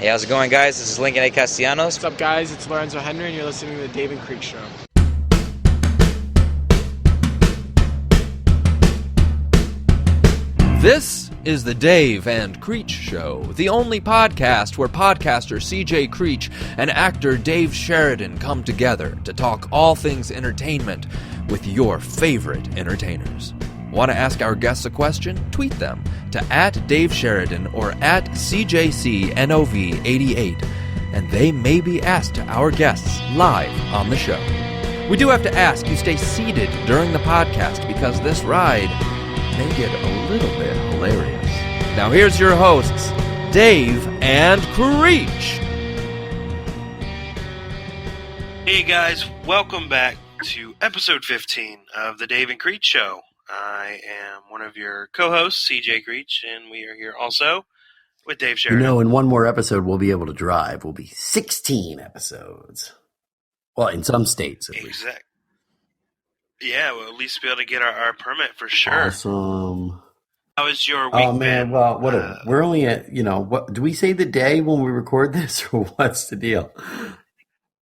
Hey, how's it going, guys? This is Lincoln Castellanos. What's up, guys? It's Lorenzo Henrie, and you're listening to the Dave and Creech Show. This is the Dave and Creech Show, the only podcast where podcaster CJ Creech and actor Dave Sheridan come together to talk all things entertainment with your favorite entertainers. Want to ask our guests a question? Tweet them to @DaveSheridan or @CJCNOV88, and they may be asked to our guests live on the show. We do have to ask you stay seated during the podcast because this ride may get a little bit hilarious. Now here's your hosts, Dave and Creech. Hey guys, welcome back to episode 15 of the Dave and Creech Show. I am one of your co-hosts, CJ Creech, and we are here also with Dave Sheridan. You know, in one more episode, we'll be able to drive. We'll be 16 episodes. Well, in some states, at least. Exactly. Yeah, we'll at least be able to get our permit for sure. Awesome. How was your week? Oh, man, well, we're only at, what do we say the day when we record this, or what's the deal?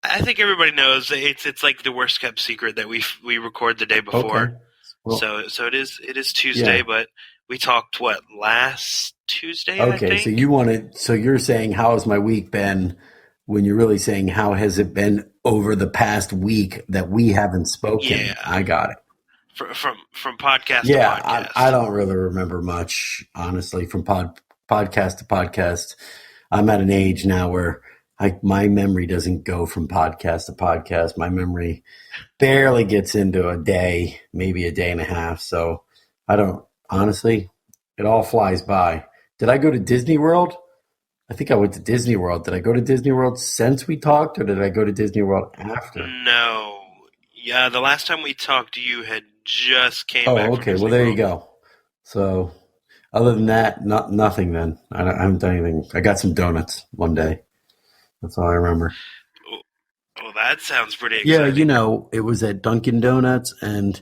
I think everybody knows it's like the worst kept secret that we record the day before. Okay. Well, so it is Tuesday, yeah. But we talked Okay, last Tuesday. I think? so you're saying how has my week been when you're really saying how has it been over the past week that we haven't spoken? Yeah. I got it. From podcast to Yeah, podcast. I don't really remember much, honestly, from podcast to podcast. I'm at an age now where my memory doesn't go from podcast to podcast. My memory barely gets into a day, maybe a day and a half. So I don't, honestly, it all flies by. Did I go to Disney World? I think I went to Disney World. Did I go to Disney World since we talked, or did I go to Disney World after? No. Yeah, the last time we talked, you had just came back. Oh, okay. Well, there you go. So other than that, nothing then. I haven't done anything. I got some donuts one day. That's all I remember. Oh, that sounds pretty exciting. Yeah, it was at Dunkin' Donuts, and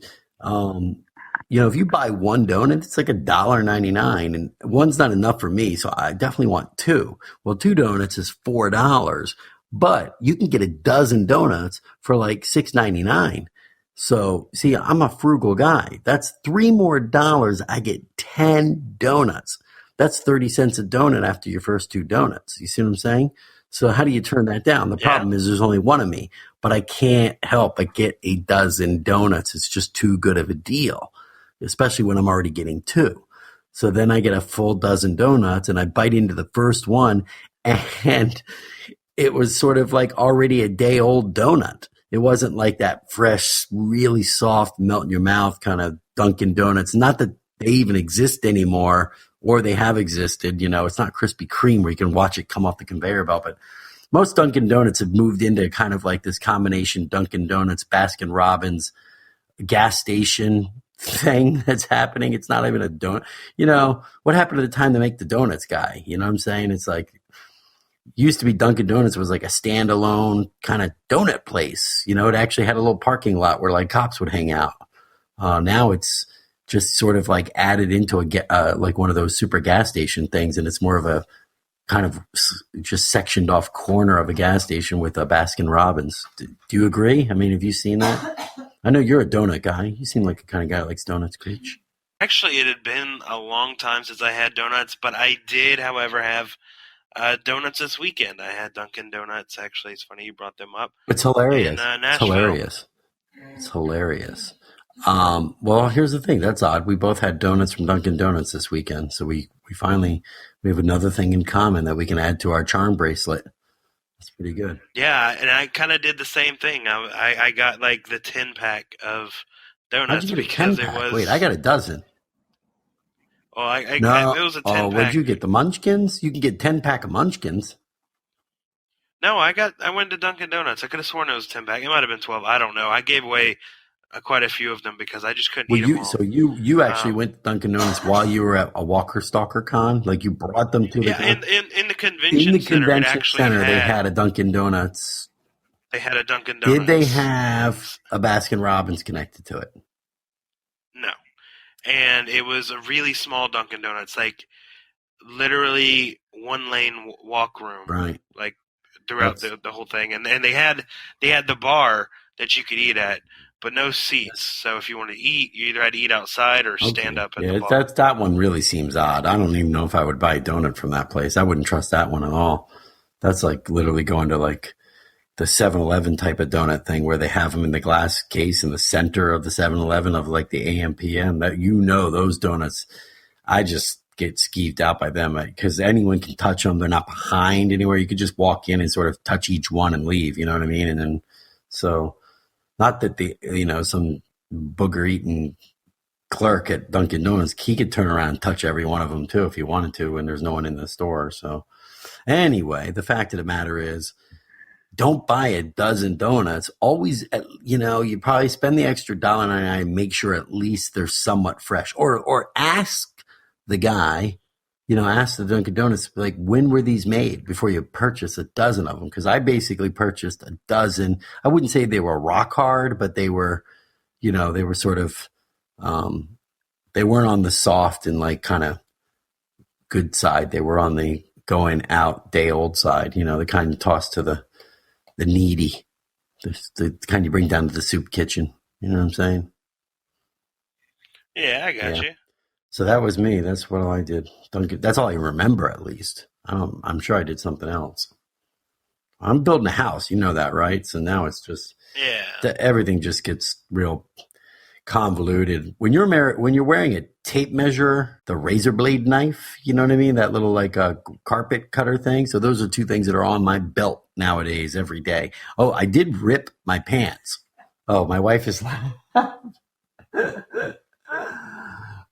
if you buy one donut, it's like $1.99, and one's not enough for me, so I definitely want two. Well, 2 donuts is $4, but you can get a dozen donuts for like $6.99. So, see, I'm a frugal guy. That's $3 more. I get 10 donuts. That's 30 cents a donut after your first 2 donuts. You see what I'm saying? So how do you turn that down? The problem is there's only one of me, but I can't help but get a dozen donuts. It's just too good of a deal, especially when I'm already getting 2. So then I get a full dozen donuts and I bite into the first one, and it was sort of like already a day old donut. It wasn't like that fresh, really soft, melt in your mouth kind of Dunkin' Donuts. Not that they even exist anymore, or they have existed. It's not Krispy Kreme where you can watch it come off the conveyor belt. But most Dunkin' Donuts have moved into kind of like this combination Dunkin' Donuts, Baskin Robbins, gas station thing that's happening. It's not even a donut. What happened to the time to make the donuts guy? You know what I'm saying? It's like, used to be Dunkin' Donuts was like a standalone kind of donut place. It actually had a little parking lot where like cops would hang out. Now it's just sort of like added into like one of those super gas station things, and it's more of a kind of just sectioned off corner of a gas station with a Baskin Robbins. Do you agree? I mean, have you seen that? I know you're a donut guy. You seem like a kind of guy that likes donuts, Creech. Actually, it had been a long time since I had donuts, but I did, however, have donuts this weekend. I had Dunkin' Donuts. Actually, it's funny you brought them up. It's hilarious. In, it's hilarious. It's hilarious. Well, here's the thing. That's odd. We both had donuts from Dunkin' Donuts this weekend, so we have another thing in common that we can add to our charm bracelet. That's pretty good. Yeah, and I kind of did the same thing. I got like the 10-pack of donuts. How'd you get a because 10-pack? it was. Wait, I got a dozen. Oh, it was a 10-pack. Oh, what'd you get? The Munchkins? You can get 10-pack of Munchkins. No, I went to Dunkin' Donuts. I could have sworn it was 10-pack. It might have been 12. I don't know. I gave away quite a few of them because I just couldn't eat them all. So you actually went to Dunkin' Donuts while you were at a Walker Stalker Con? Like you brought them to the in the convention center. They had a Dunkin' Donuts. They had a Dunkin' Donuts. Did they have a Baskin Robbins connected to it? No. And it was a really small Dunkin' Donuts. Like literally one lane walk room, Right. like throughout the whole thing. And they had the bar that you could eat at, but no seats. So if you wanted to eat, you either had to eat outside or stand up at the bar. That one really seems odd. I don't even know if I would buy a donut from that place. I wouldn't trust that one at all. That's like literally going to like the 7-Eleven type of donut thing where they have them in the glass case in the center of the 7-Eleven of like the AM PM. That, you know, those donuts, I just get skeeved out by them because anyone can touch them. They're not behind anywhere. You could just walk in and sort of touch each one and leave. You know what I mean? And then so not that some booger eating clerk at Dunkin' Donuts, he could turn around and touch every one of them too if he wanted to, and there's no one in the store. So anyway, the fact of the matter is, don't buy a dozen donuts. Always, you probably spend the extra $1.99. Make sure at least they're somewhat fresh, or ask the guy, ask the Dunkin' Donuts, like, when were these made before you purchase a dozen of them? Because I basically purchased a dozen. I wouldn't say they were rock hard, but they were, they were sort of, they weren't on the soft and like kind of good side. They were on the going out day old side, the kind you toss to the needy, the kind you bring down to the soup kitchen. You know what I'm saying? Yeah, I got you. So that was me. That's what I did. That's all I remember, at least. I'm sure I did something else. I'm building a house. You know that, right? So now it's just everything just gets real convoluted. When you're wearing a tape measure, the razor blade knife, you know what I mean? That little like a carpet cutter thing. So those are two things that are on my belt nowadays every day. Oh, I did rip my pants. Oh, my wife is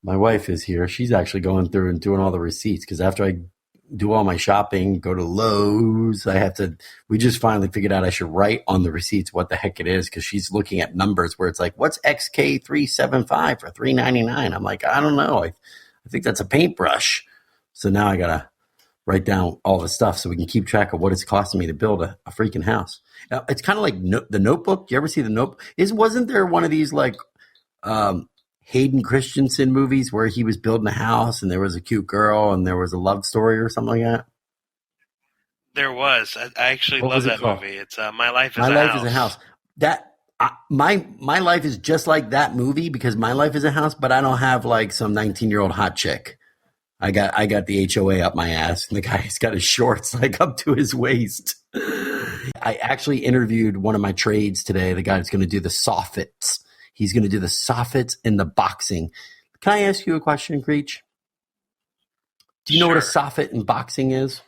my wife is here. She's actually going through and doing all the receipts because after I do all my shopping, go to Lowe's, we just finally figured out I should write on the receipts what the heck it is because she's looking at numbers where it's like, what's XK375 for $3.99? I'm like, I don't know. I think that's a paintbrush. So now I got to write down all the stuff so we can keep track of what it's costing me to build a freaking house. Now, it's kind of like the Notebook. Do you ever see the Notebook? Wasn't there one of these like Hayden Christensen movies where he was building a house and there was a cute girl and there was a love story or something like that? There was. I actually love that movie. It's My Life is a House. My Life is a House. My life is just like that movie because my life is a house, but I don't have like some 19-year-old hot chick. I got the HOA up my ass and the guy's got his shorts like up to his waist. I actually interviewed one of my trades today, the guy that's going to do the Soffits. He's going to do the Soffits and the boxing. Can I ask you a question, Creech? Do you know what a Soffit in boxing is?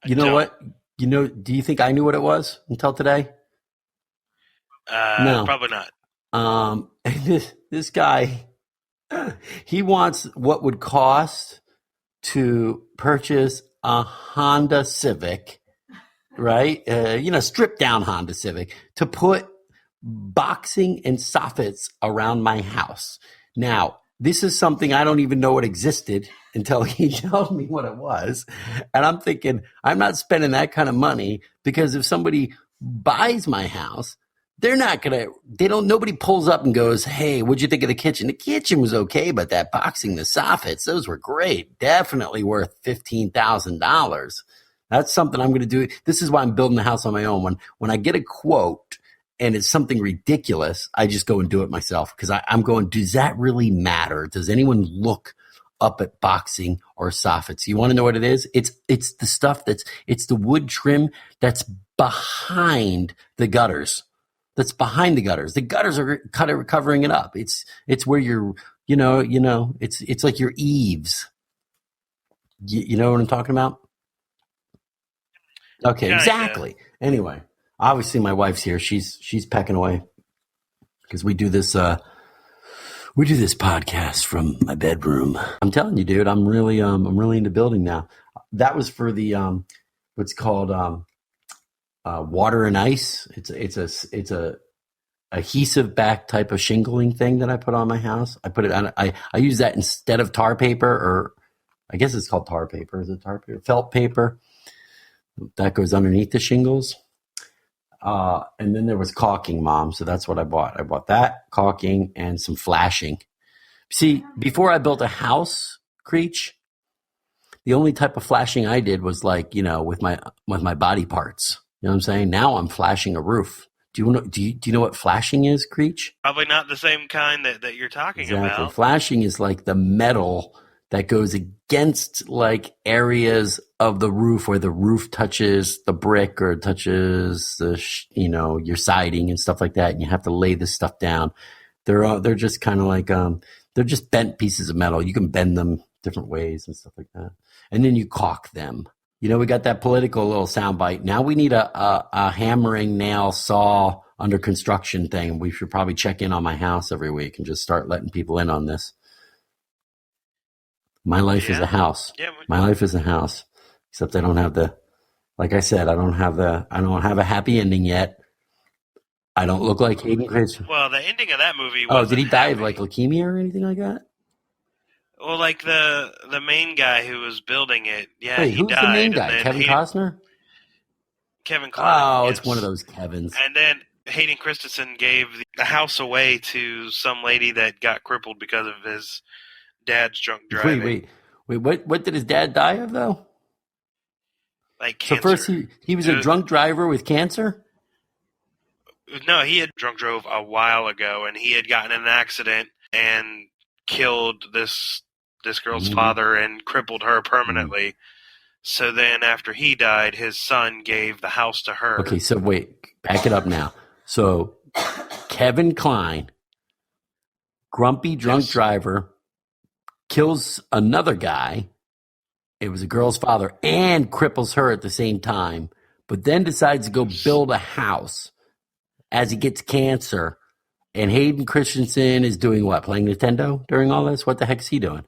You know what? Do you think I knew what it was until today? No. Probably not. This guy, he wants what would cost to purchase a Honda Civic, right? Stripped down Honda Civic to put boxing and soffits around my house. Now, this is something I don't even know it existed until he told me what it was. And I'm thinking, I'm not spending that kind of money because if somebody buys my house, nobody pulls up and goes, hey, what'd you think of the kitchen? The kitchen was okay, but that boxing, the soffits, those were great. Definitely worth $15,000. That's something I'm going to do. This is why I'm building the house on my own. When I get a quote, and it's something ridiculous, I just go and do it myself because I'm going, does that really matter? Does anyone look up at boxing or soffits? You want to know what it is? It's the stuff it's the wood trim that's behind the gutters. That's behind the gutters. The gutters are covering it up. It's where you're, it's like your eaves. You know what I'm talking about? Okay, exactly. Anyway. Obviously, my wife's here. She's pecking away because we do this podcast from my bedroom. I'm telling you, dude, I'm really into building now. That was for the what's called water and ice. It's a adhesive back type of shingling thing that I put on my house. I put it on. I use that instead of tar paper, or I guess it's called tar paper. Is it tar paper? Felt paper that goes underneath the shingles. And then there was caulking, Mom. So that's what I bought. I bought that, caulking, and some flashing. See, before I built a house, Creech, The only type of flashing I did was like, with my body parts. You know what I'm saying? Now I'm flashing a roof. Do you know what flashing is, Creech? Probably not the same kind that you're talking Exactly. about. Flashing is like the metal that goes against like areas of the roof where the roof touches the brick or touches your siding and stuff like that, and you have to lay this stuff down. They're just kind of like they're just bent pieces of metal. You can bend them different ways and stuff like that, and then you caulk them. We got that political little soundbite. Now we need a hammering nail saw under construction thing. We should probably check in on my house every week and just start letting people in on this. My life is a house. Yeah, my life is a house. Except I don't have like I said, I don't have a happy ending yet. I don't look like Hayden Christensen. Well, the ending of that movie wasn't did he die of like leukemia or anything like that? Well, like the main guy who was building it, yeah, Wait, he who's died. The main guy? Kevin Costner? Kevin Costner. Oh, yes. It's one of those Kevins. And then Hayden Christensen gave the house away to some lady that got crippled because of his dad's drunk driving. Wait, what did his dad die of, though? Like cancer. So first he was a drunk driver with cancer? No, he had drunk drove a while ago, and he had gotten in an accident and killed this girl's father and crippled her permanently. So then after he died, his son gave the house to her. Okay, so wait, back it up now. So Kevin Kline, grumpy drunk driver, kills another guy. It was a girl's father, and cripples her at the same time, but then decides to go build a house as he gets cancer. And Hayden Christensen is doing what? Playing Nintendo during all this? What the heck is he doing?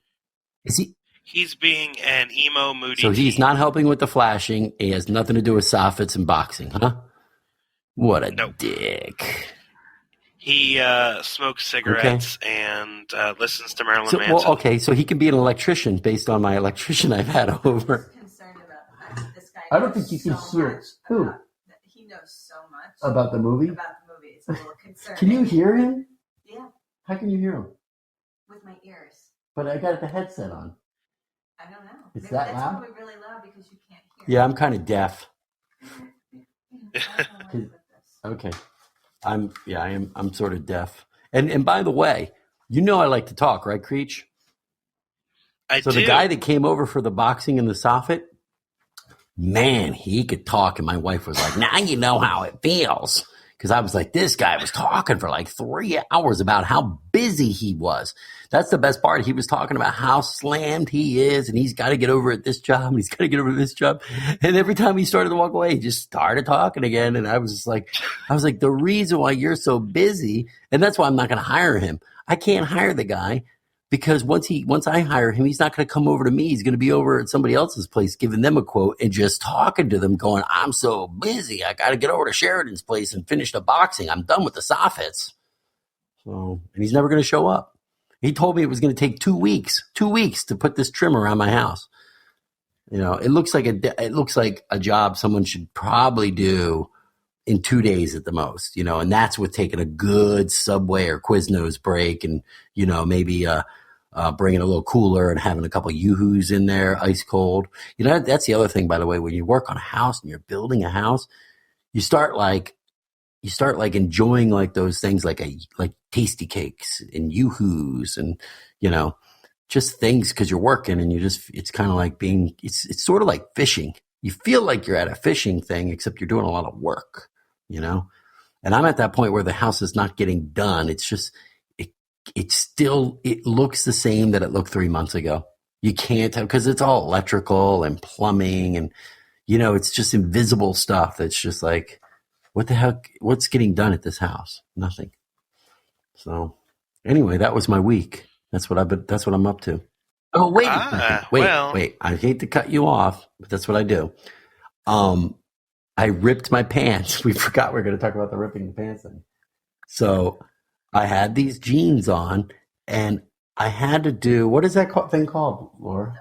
He's being an emo, moody So he's teen. not helping with the flashing. He has nothing to do with Soffits and boxing, huh? What a dick. He smokes cigarettes and listens to Marilyn Manson. Well, okay, so he can be an electrician based on my electrician I've had over. Concerned about this guy. I don't think you can hear it. Who? He knows so much About the movie? About the movie. It's a little concerning. Can you hear him? Yeah. How can you hear him? With my ears. But I got the headset on. I don't know. It's Maybe that that's loud? probably really loud because you can't hear. Yeah, I'm kind of deaf. I don't know Okay. I'm sort of deaf. And by the way, I like to talk, right, Creech? I do. The guy that came over for the boxing in the Soffit, man, he could talk. And my wife was like, now you know how it feels. Because I was like, this guy was talking for like 3 hours about how busy he was. That's the best part. He was talking about how slammed he is, and he's got to get over at this job, and he's got to get over at this job. And every time he started to walk away, he just started talking again. And I was like, the reason why you're so busy, and that's why I'm not going to hire him. I can't hire the guy because once I hire him, he's not going to come over to me. He's going to be over at somebody else's place, giving them a quote and just talking to them, going, I'm so busy. I got to get over to Sheridan's place and finish the boxing. I'm done with the Soffits. So, and he's never going to show up. He told me it was going to take 2 weeks to put this trim around my house. It looks like a job someone should probably do in 2 days at the most, and that's with taking a good Subway or Quiznos break and, maybe bringing a little cooler and having a couple of Yoo-hoos in there, ice cold. That's the other thing, by the way, when you work on a house and you're building a house, you start enjoying like those things like tasty cakes and Yoo-hoos and, just things because you're working and it's kind of like it's sort of like fishing. You feel like you're at a fishing thing, except you're doing a lot of work, and I'm at that point where the house is not getting done. It's just, it looks the same that it looked 3 months ago. You can't have, because it's all electrical and plumbing and, it's just invisible stuff. That's just like, what the heck, what's getting done at this house? Nothing. So anyway, that was my week. That's what I'm up to. Oh, wait. Wait. I hate to cut you off, but that's what I do. I ripped my pants. We forgot we were going to talk about the ripping the pants thing. So I had these jeans on, and I had to do, what is that thing called, Laura?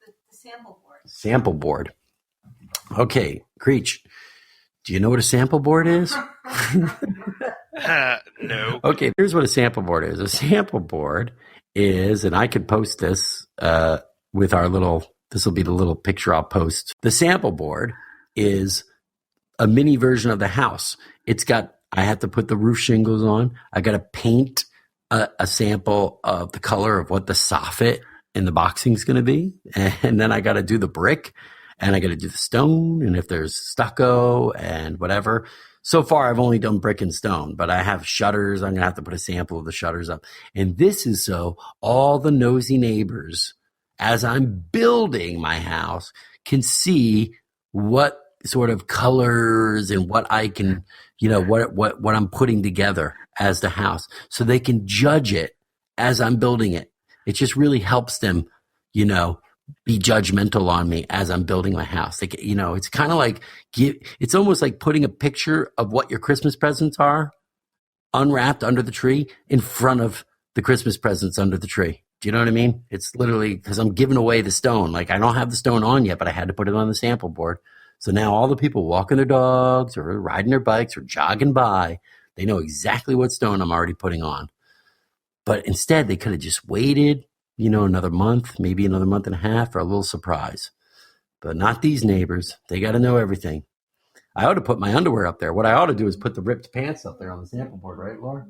The sample board. Sample board. Okay, Creech, do you know what a sample board is? No. Okay, here's what a sample board is. A sample board is, and I could post this with our little This will be the little picture I'll post. The sample board is a mini version of the house. I have to put the roof shingles on. I got to paint a sample of the color of what the soffit and the boxing is going to be. And then I got to do the brick, and I got to do the stone, and if there's stucco and whatever. So far, I've only done brick and stone, but I have shutters. I'm going to have to put a sample of the shutters up. And this is so all the nosy neighbors, as I'm building my house, can see what sort of colors and what I can, what I'm putting together as the house, so they can judge it as I'm building it. It just really helps them, be judgmental on me as I'm building my house. It's kind of like it's almost like putting a picture of what your Christmas presents are unwrapped under the tree in front of the Christmas presents under the tree. Do you know what I mean? It's literally because I'm giving away the stone. Like, I don't have the stone on yet, but I had to put it on the sample board. So now all the people walking their dogs or riding their bikes or jogging by, they know exactly what stone I'm already putting on. But instead, they could have just waited, another month, maybe another month and a half for a little surprise. But not these neighbors. They got to know everything. I ought to put my underwear up there. What I ought to do is put the ripped pants up there on the sample board, right, Laura?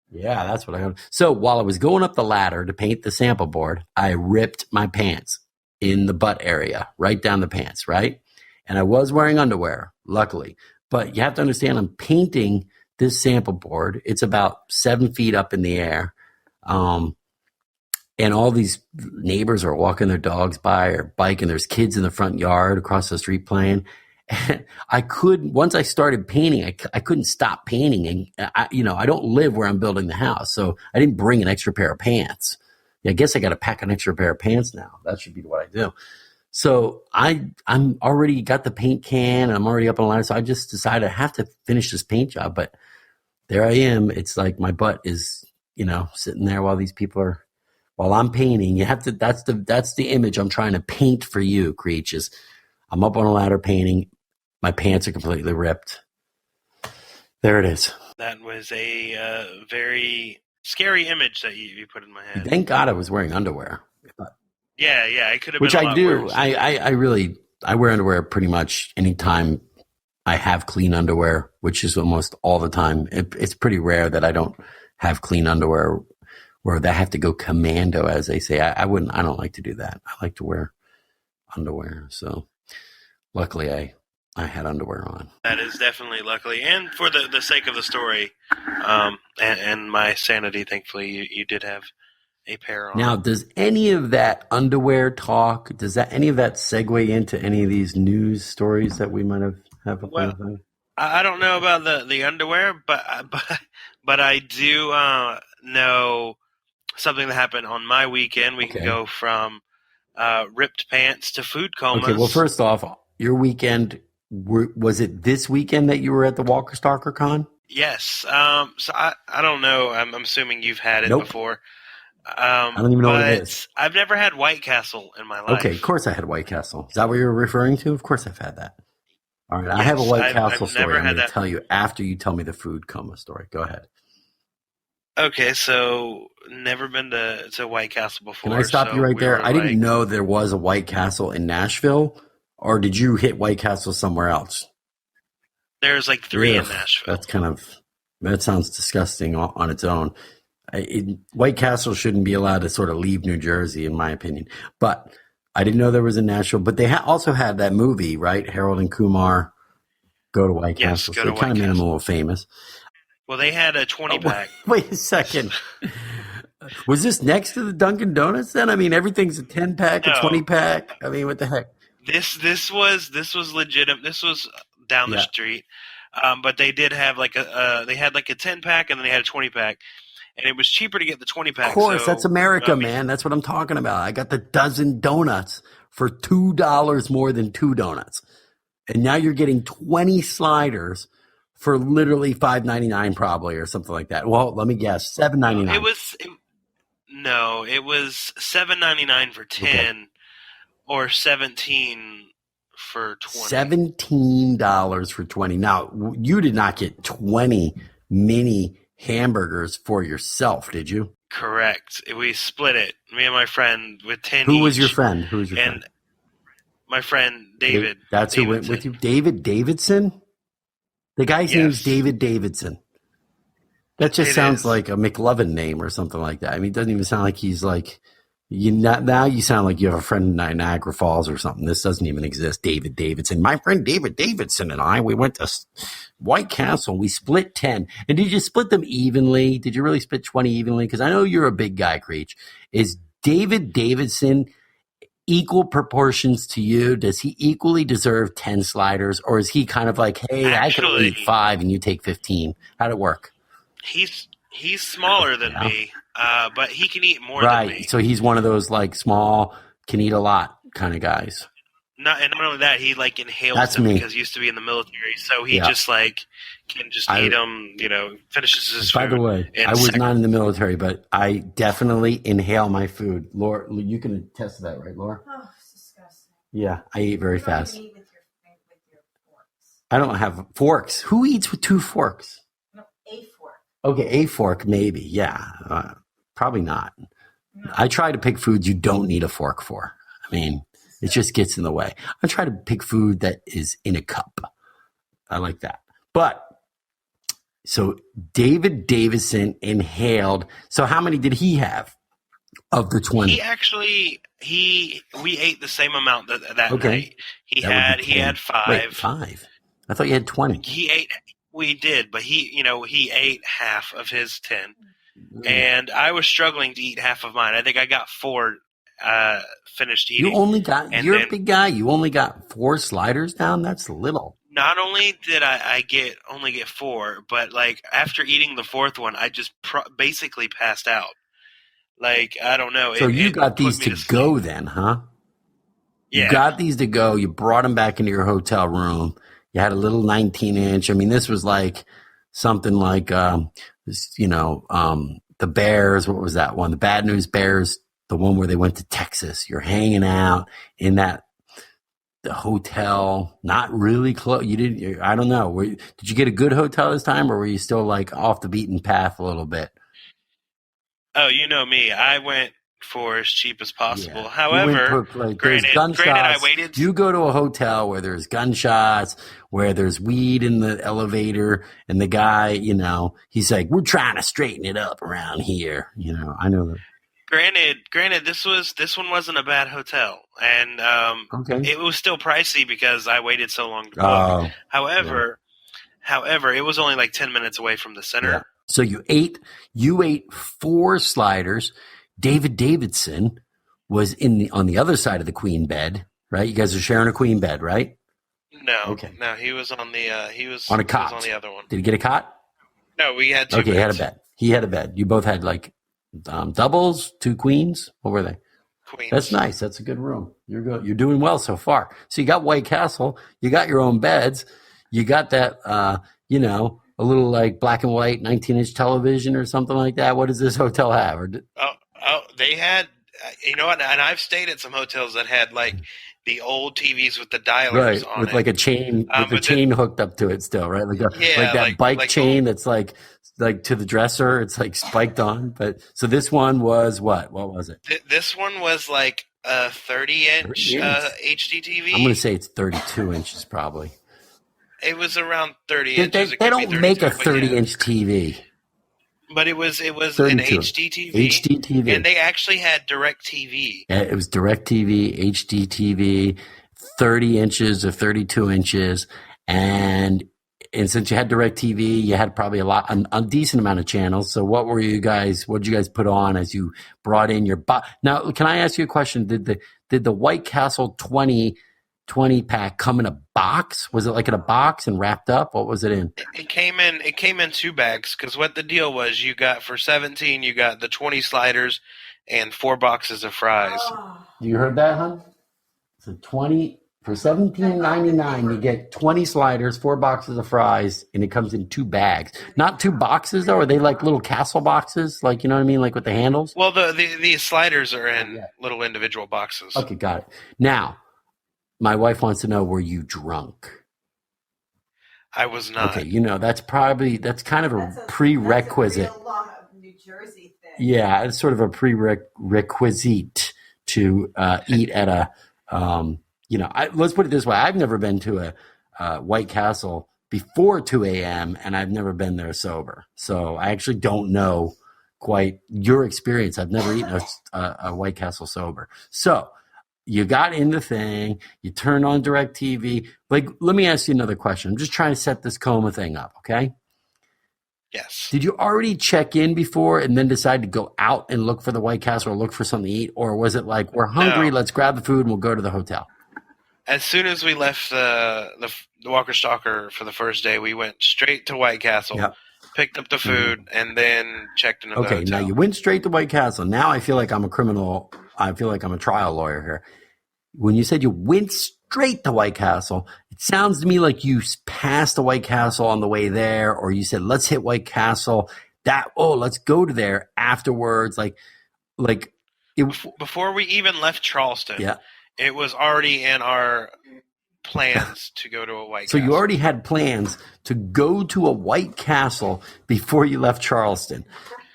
Yeah, that's what I ought to. So while I was going up the ladder to paint the sample board, I ripped my pants in the butt area, right down the pants, right? And I was wearing underwear, luckily. But you have to understand, I'm painting this sample board. It's about 7 feet up in the air. And all these neighbors are walking their dogs by or biking. There's kids in the front yard across the street playing. And once I started painting, I couldn't stop painting. And I don't live where I'm building the house. So I didn't bring an extra pair of pants. I guess I got to pack an extra pair of pants now. That should be what I do. So I'm already got the paint can. I'm already up on a ladder. So I just decided I have to finish this paint job. But there I am. It's like my butt is, sitting there while I'm painting. You have to. That's the image I'm trying to paint for you, Creech. Is I'm up on a ladder painting. My pants are completely ripped. There it is. That was a very scary image that you put in my head. Thank God I was wearing underwear. Yeah, it could have been Which a I lot do. worse. I wear underwear pretty much anytime I have clean underwear, which is almost all the time. It's pretty rare that I don't have clean underwear where they have to go commando, as they say. I don't like to do that. I like to wear underwear. So luckily I had underwear on. That is definitely luckily. And for the sake of the story, and my sanity, thankfully, you did have a pair on. Now, does any of that underwear talk, any of that segue into any of these news stories that we might have up on the thing? I don't know about the underwear, but I do know something that happened on my weekend. We can go from ripped pants to food comas. Okay, well, first off, your weekend, was it this weekend that you were at the Walker Stalker Con? Yes. So I don't know. I'm assuming you've had it before. I don't even know what it is. I've never had White Castle in my life. Okay, of course I had White Castle. Is that what you're referring to? Of course I've had that. All right, yes, I have a White Castle story I'm going to tell you after you tell me the food coma story. Go ahead. Okay, so never been to White Castle before. Can I stop you right there? I didn't know there was a White Castle in Nashville, or did you hit White Castle somewhere else? There's like 3 in Nashville. That sounds disgusting on its own. White Castle shouldn't be allowed to sort of leave New Jersey, in my opinion. But I didn't know there was a Nashville. But they also had that movie, right? Harold and Kumar go to White Castle. So they kind of made them a little famous. Well, they had a 20-pack. Wait a second. Was this next to the Dunkin' Donuts then? I mean, everything's a 10-pack, a 20-pack. I mean, what the heck? This was legitimate. This was down the street. But they did have like a 10-pack and then they had a 20-pack. And it was cheaper to get the 20-pack. Of course, that's America, man. That's what I'm talking about. I got the dozen donuts for $2 more than 2 donuts. And now you're getting 20 sliders for literally $5.99 probably or something like that. Well, let me guess, $7.99. It was $7.99 for 10 or $17 for 20. $17 for 20. Now, you did not get 20 mini hamburgers for yourself, did you? Correct. We split it. Me and my friend with 10 Who each. was your friend? Who was your friend? my friend David. That's who went with you? David Davidson? The guy's name is David Davidson. That just sounds like a McLovin name or something like that. I mean, it doesn't even sound like he's like now you sound like you have a friend in Niagara Falls or something. This doesn't even exist. David Davidson. My friend David Davidson and I, we went to White Castle. We split 10. And did you split them evenly? Did you really split 20 evenly? Because I know you're a big guy, Creech. Is David Davidson equal proportions to you? Does he equally deserve 10 sliders? Or is he kind of like, hey, I can only eat 5 and you take 15? How'd it work? He's smaller than me, but he can eat more than me. Right. So he's one of those like small, can eat a lot kind of guys. And not only that, he like inhales them because he used to be in the military. So he just like can just eat them, finishes his food. By the way, I was not in the military, but I definitely inhale my food. Laura, you can attest to that, right, Laura? Oh, it's disgusting. Yeah, I eat very fast. You don't even eat with your forks. I don't have forks. Who eats with 2 forks? No, a fork. Okay, a fork, maybe. Yeah, probably not. No. I try to pick foods you don't need a fork for. I mean, it just gets in the way. I try to pick food that is in a cup. I like that. But, so David Davison inhaled. So how many did he have of the 20? He actually, we ate the same amount that night. He had 5. Wait, 5? I thought you had 20. We did, but he ate half of his 10. And I was struggling to eat half of mine. I think I got 4 finished eating. You're a big guy. You only got 4 sliders down? That's little. Not only did I only get 4, but like after eating the 4th one, I just basically passed out. Like, I don't know. So you got these to go then, huh? Yeah. You got these to go. You brought them back into your hotel room. You had a little 19-inch. I mean, this was like something like, the Bears. What was that one? The Bad News Bears. The one where they went to Texas. You're hanging out in the hotel, not really close. I don't know. Did you get a good hotel this time, or were you still like off the beaten path a little bit? Oh, you know me. I went for as cheap as possible. Yeah. However, granted, I waited. You go to a hotel where there's gunshots, where there's weed in the elevator, and the guy, he's like, we're trying to straighten it up around here. I know that. Granted, this one wasn't a bad hotel, and it was still pricey because I waited so long to book. However, it was only like 10 minutes away from the center. Yeah. So you ate 4 sliders. David Davidson was on the other side of the queen bed, right? You guys are sharing a queen bed, right? No. Okay. No, he was on the on a cot. He was on the other one. Did he get a cot? No, we had 2 beds. Okay, he had a bed. You both had like doubles, 2 queens. What were they? Queens. That's nice. That's a good room. You're good. You're doing well so far. So you got White Castle. You got your own beds. You got that, a little like black and white 19-inch television or something like that. What does this hotel have? They had, and I've stayed at some hotels that had like the old TVs with the dialers on with it. like a chain, chain hooked up to it still, right? Like that bike chain that's like to the dresser. It's like spiked on. But so this one was what? What was it? This one was like a 30-inch HD TV. I'm going to say it's 32 inches probably. It was around 30 inches. They don't make a 30-inch TV. But it was 32. an HD TV. HD TV. And they actually had direct TV. Yeah, it was direct TV, HD TV, 30 inches or 32 inches. And since you had direct TV, you had probably a decent amount of channels. So what did you guys put on as you brought in your Now, can I ask you a question? Did the White Castle 20 pack come in a box? Was it like in a box and wrapped up? What was it in? It came in 2 bags, because what the deal was, you got for $17, you got the 20 sliders and 4 boxes of fries. You heard that, hon? So 20 for $17.99, you get 20 sliders, 4 boxes of fries, and it comes in 2 bags. Not 2 boxes though. Are they like little castle boxes? Like, you know what I mean? Like with the handles? Well, the sliders are in little individual boxes. Okay, got it. Now, my wife wants to know, were you drunk? I was not. Okay, that's kind of a prerequisite. That's a real New Jersey thing. Yeah, it's sort of a prerequisite to eat at let's put it this way. I've never been to a White Castle before 2 a.m. and I've never been there sober. So I actually don't know quite your experience. I've never eaten a White Castle sober. So you got in the thing, you turned on DirecTV. Like, let me ask you another question. I'm just trying to set this Coma thing up, okay? Yes. Did you already check in before and then decide to go out and look for the White Castle or look for something to eat? Or was it like, we're hungry, let's grab the food and we'll go to the hotel? As soon as we left the Walker Stalker for the first day, we went straight to White Castle, picked up the food, and then checked into the hotel. Okay, now you went straight to White Castle. Now I feel like I'm a criminal. I feel like I'm a trial lawyer here. When you said you went straight to White Castle, it sounds to me like you passed the White Castle on the way there, or you said, let's hit White Castle. Let's go to there afterwards. Before we even left Charleston, it was already in our plans to go to a White Castle. So you already had plans to go to a White Castle before you left Charleston.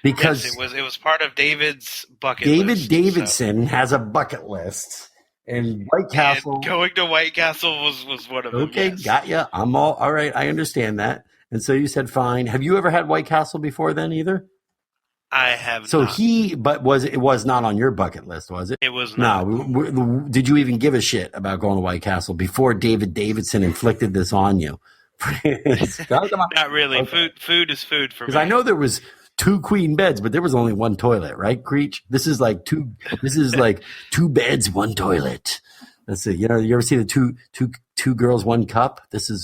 Because it was part of David's bucket list. David Davidson has a bucket list. And White Castle. And going to White Castle was one of them. Okay, got ya. I'm all right. I understand that. And so you said, fine. Have you ever had White Castle before then either? I have not. It was not on your bucket list, was it? It was not. No. Did you even give a shit about going to White Castle before David Davidson inflicted this on you? Not really. Okay. Food is food for me. Because I know there was 2 queen beds, but there was only 1 toilet, right, Creech? This is like 2 beds, 1 toilet. That's it. You ever see the two girls, 1 cup?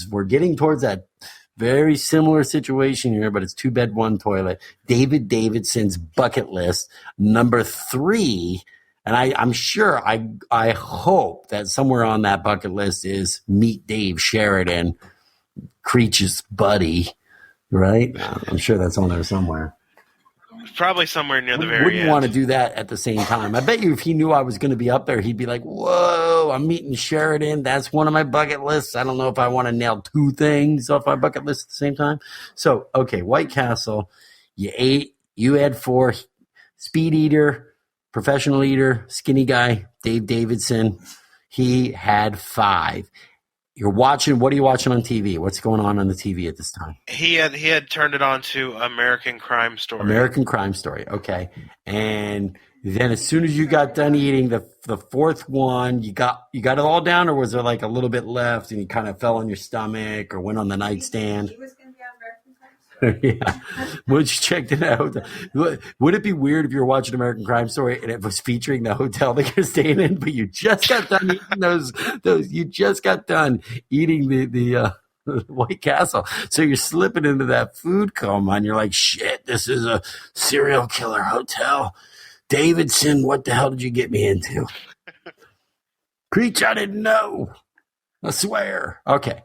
We're getting towards that very similar situation here, but it's 2 bed, 1 toilet. David Davidson's bucket list, number 3. And I'm sure, I hope that somewhere on that bucket list is meet Dave Sheridan, Creech's buddy, right? I'm sure that's on there somewhere. Probably somewhere near the very Wouldn't end. want to do that at the same time. I bet you if he knew I was going to be up there, he'd be like, whoa, I'm meeting Sheridan. That's one of my bucket lists. I don't know if I want to nail 2 things off my bucket list at the same time. So, okay, White Castle, you ate, you had 4, speed eater, professional eater, skinny guy, Dave Davidson. He had 5. You're watching. What are you watching on TV? What's going on the TV at this time? He had turned it on to American Crime Story. American Crime Story. Okay, and then as soon as you got done eating the 4th one, you got it all down, or was there like a little bit left, and you kind of fell on your stomach, or went on the nightstand? He was going to be on American Crime Story. Yeah. Once you checked it out, would it be weird if you were watching American Crime Story and it was featuring the hotel that you're staying in, but you just got done eating those you just got done eating the White Castle, so you're slipping into that food coma, and you're like, shit, this is a serial killer hotel. Davidson, what the hell did you get me into? Creech, I didn't know. I swear. Okay.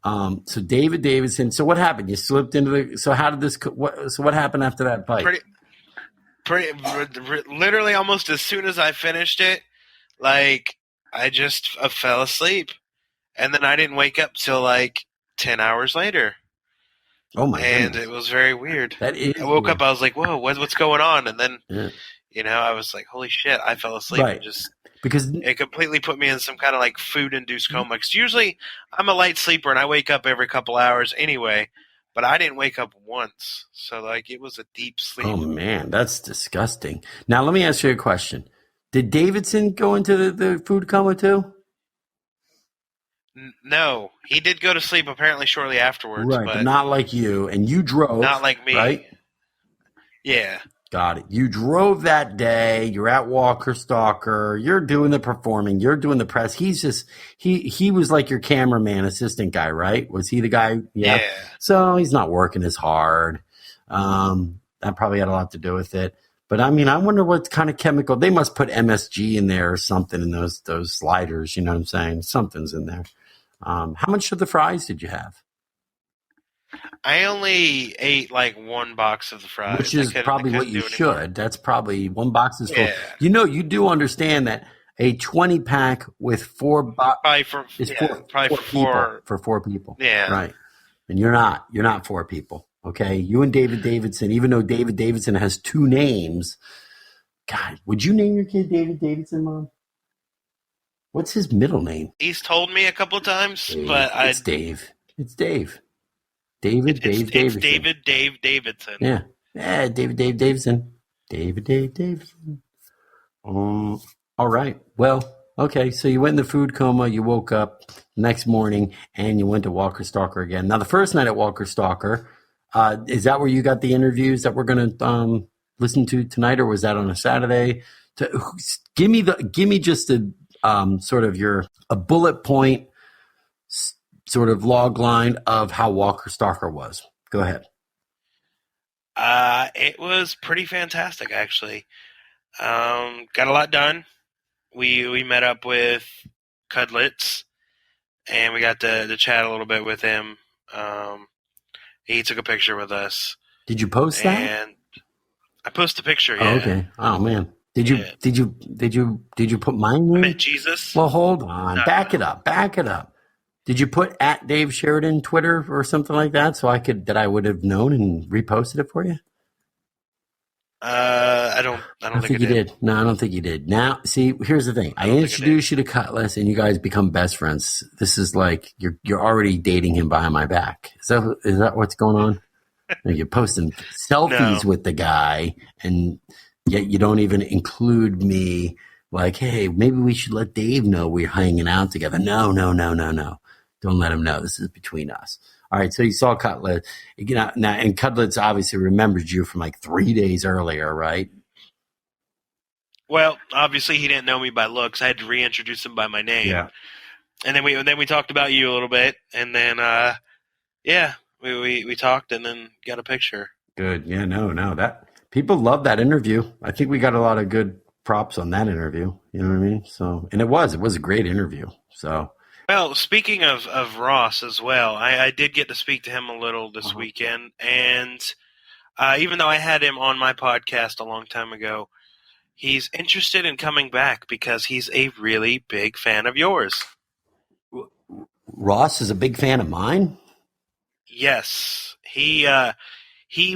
So David Davidson. So what happened? You slipped into so how did this? What happened after that bite? Literally almost as soon as I finished it, like I just fell asleep, and then I didn't wake up till like 10 hours later. Oh my! And goodness. It was very weird. That is. I woke up. I was like, "Whoa, what's going on?" And then, I was like, "Holy shit!" I fell asleep and just. Because it completely put me in some kind of like food-induced coma. Because usually I'm a light sleeper and I wake up every couple hours anyway, but I didn't wake up once. So like it was a deep sleep. Oh man, that's disgusting. Now let me ask you a question. Did Davidson go into the food coma too? No, he did go to sleep apparently shortly afterwards. Right, but not like you. And you drove. Not like me. Right? Yeah. Got it. You drove that day. You're at Walker Stalker. You're doing the performing. You're doing the press. He's just he was like your cameraman assistant guy, right? Was he the guy? Yeah. So he's not working as hard. That probably had a lot to do with it. But I mean, I wonder what kind of chemical they must put MSG in there or something in those sliders. You know what I'm saying? Something's in there. How much of the fries did you have? I only ate like 1 box of the fries. Which is probably what you should. That's probably 1 box is full. Yeah. You do understand that a 20-pack with 4 boxes is for 4 people. Yeah. Right. And you're not 4 people. Okay. You and David Davidson, even though David Davidson has 2 names. God, would you name your kid David Davidson, Mom? What's his middle name? He's told me a couple of times, Dave. but It's Dave. It's Dave. David Davidson. Dave Davidson. Yeah. Yeah, David Davidson. David Davidson. All right. Well, okay. So you went in the food coma. You woke up next morning and you went to Walker Stalker again. Now, the first night at Walker Stalker, is that where you got the interviews that we're going to listen to tonight, or was that on a Saturday? Give me just a sort of a bullet point sort of log line of how Walker Stalker was. Go ahead. It was pretty fantastic, actually. Got a lot done. We met up with Cudlitz, and we got to chat a little bit with him. He took a picture with us. Did you post that? And I posted a picture. Yeah. Oh, okay. Oh man. Did you put my name? I met Jesus. Well, hold on. Back it up. Did you put at Dave Sheridan Twitter or something like that so I would have known and reposted it for you? I don't think you did. No, I don't think you did. Now, see, here's the thing. I introduced you to Cutlass, and you guys become best friends. This is like you're already dating him behind my back. Is that what's going on? You're posting selfies with the guy, and yet you don't even include me. Like, hey, maybe we should let Dave know we're hanging out together. No. Don't let him know. This is between us. All right, so you saw Cutlass. Now, and Cutlass obviously remembered you from like 3 days earlier, right? Well, obviously he didn't know me by looks. I had to reintroduce him by my name. Yeah. And then we talked about you a little bit, and then we talked and then got a picture. Good. Yeah. No. That people love that interview. I think we got a lot of good props on that interview. You know what I mean? So, and it was a great interview. So. Well, speaking of Ross as well, I did get to speak to him a little this weekend, and even though I had him on my podcast a long time ago, he's interested in coming back because he's a really big fan of yours. Ross is a big fan of mine? Yes. He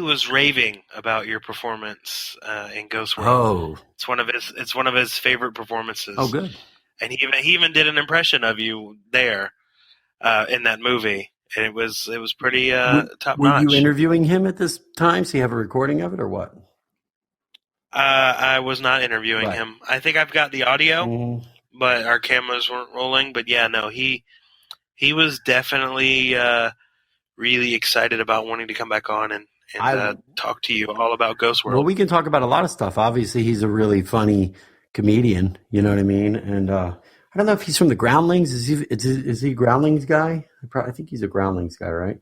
was raving about your performance in Ghost World. Oh. It's one of his favorite performances. Oh, good. And he even did an impression of you there in that movie, and it was pretty top notch. Were you interviewing him at this time? So you have a recording of it, or what? I was not interviewing him. I think I've got the audio, but our cameras weren't rolling. But yeah, no, he was definitely really excited about wanting to come back on and talk to you all about Ghost World. Well, we can talk about a lot of stuff. Obviously, he's a really funny comedian, you know what I mean? And I don't know if he's from the Groundlings. Is he a Groundlings guy? I think he's a Groundlings guy, right?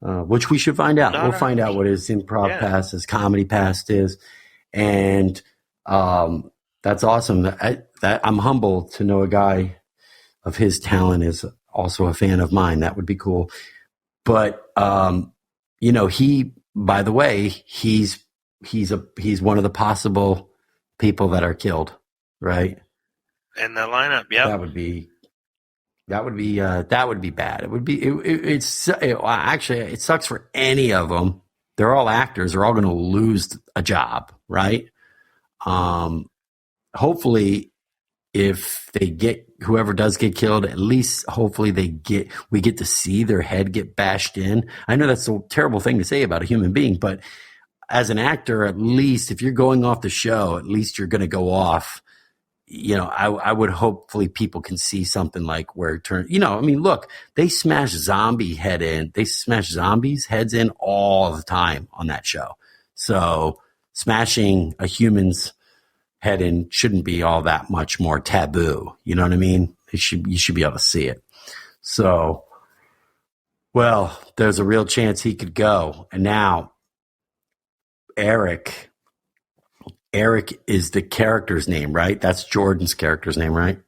Which we should find out. We'll find out what his improv past, his comedy past is, and that's awesome. I'm humbled to know a guy of his talent is also a fan of mine. That would be cool. But he, by the way, he's one of the possible people that are killed, right? In the lineup, yeah. That would be bad. It would be. Actually, it sucks for any of them. They're all actors. They're all going to lose a job, right? Hopefully, if they get whoever does get killed, at least hopefully we get to see their head get bashed in. I know that's a terrible thing to say about a human being, but as an actor, at least if you're going off the show, at least you're going to go off. I would hopefully people can see something like where it turns. Look, they smash zombies' heads in all the time on that show. So smashing a human's head in shouldn't be all that much more taboo. You know what I mean? You should be able to see it. So, well, there's a real chance he could go. And now, Eric is the character's name, right? That's Jordan's character's name, right?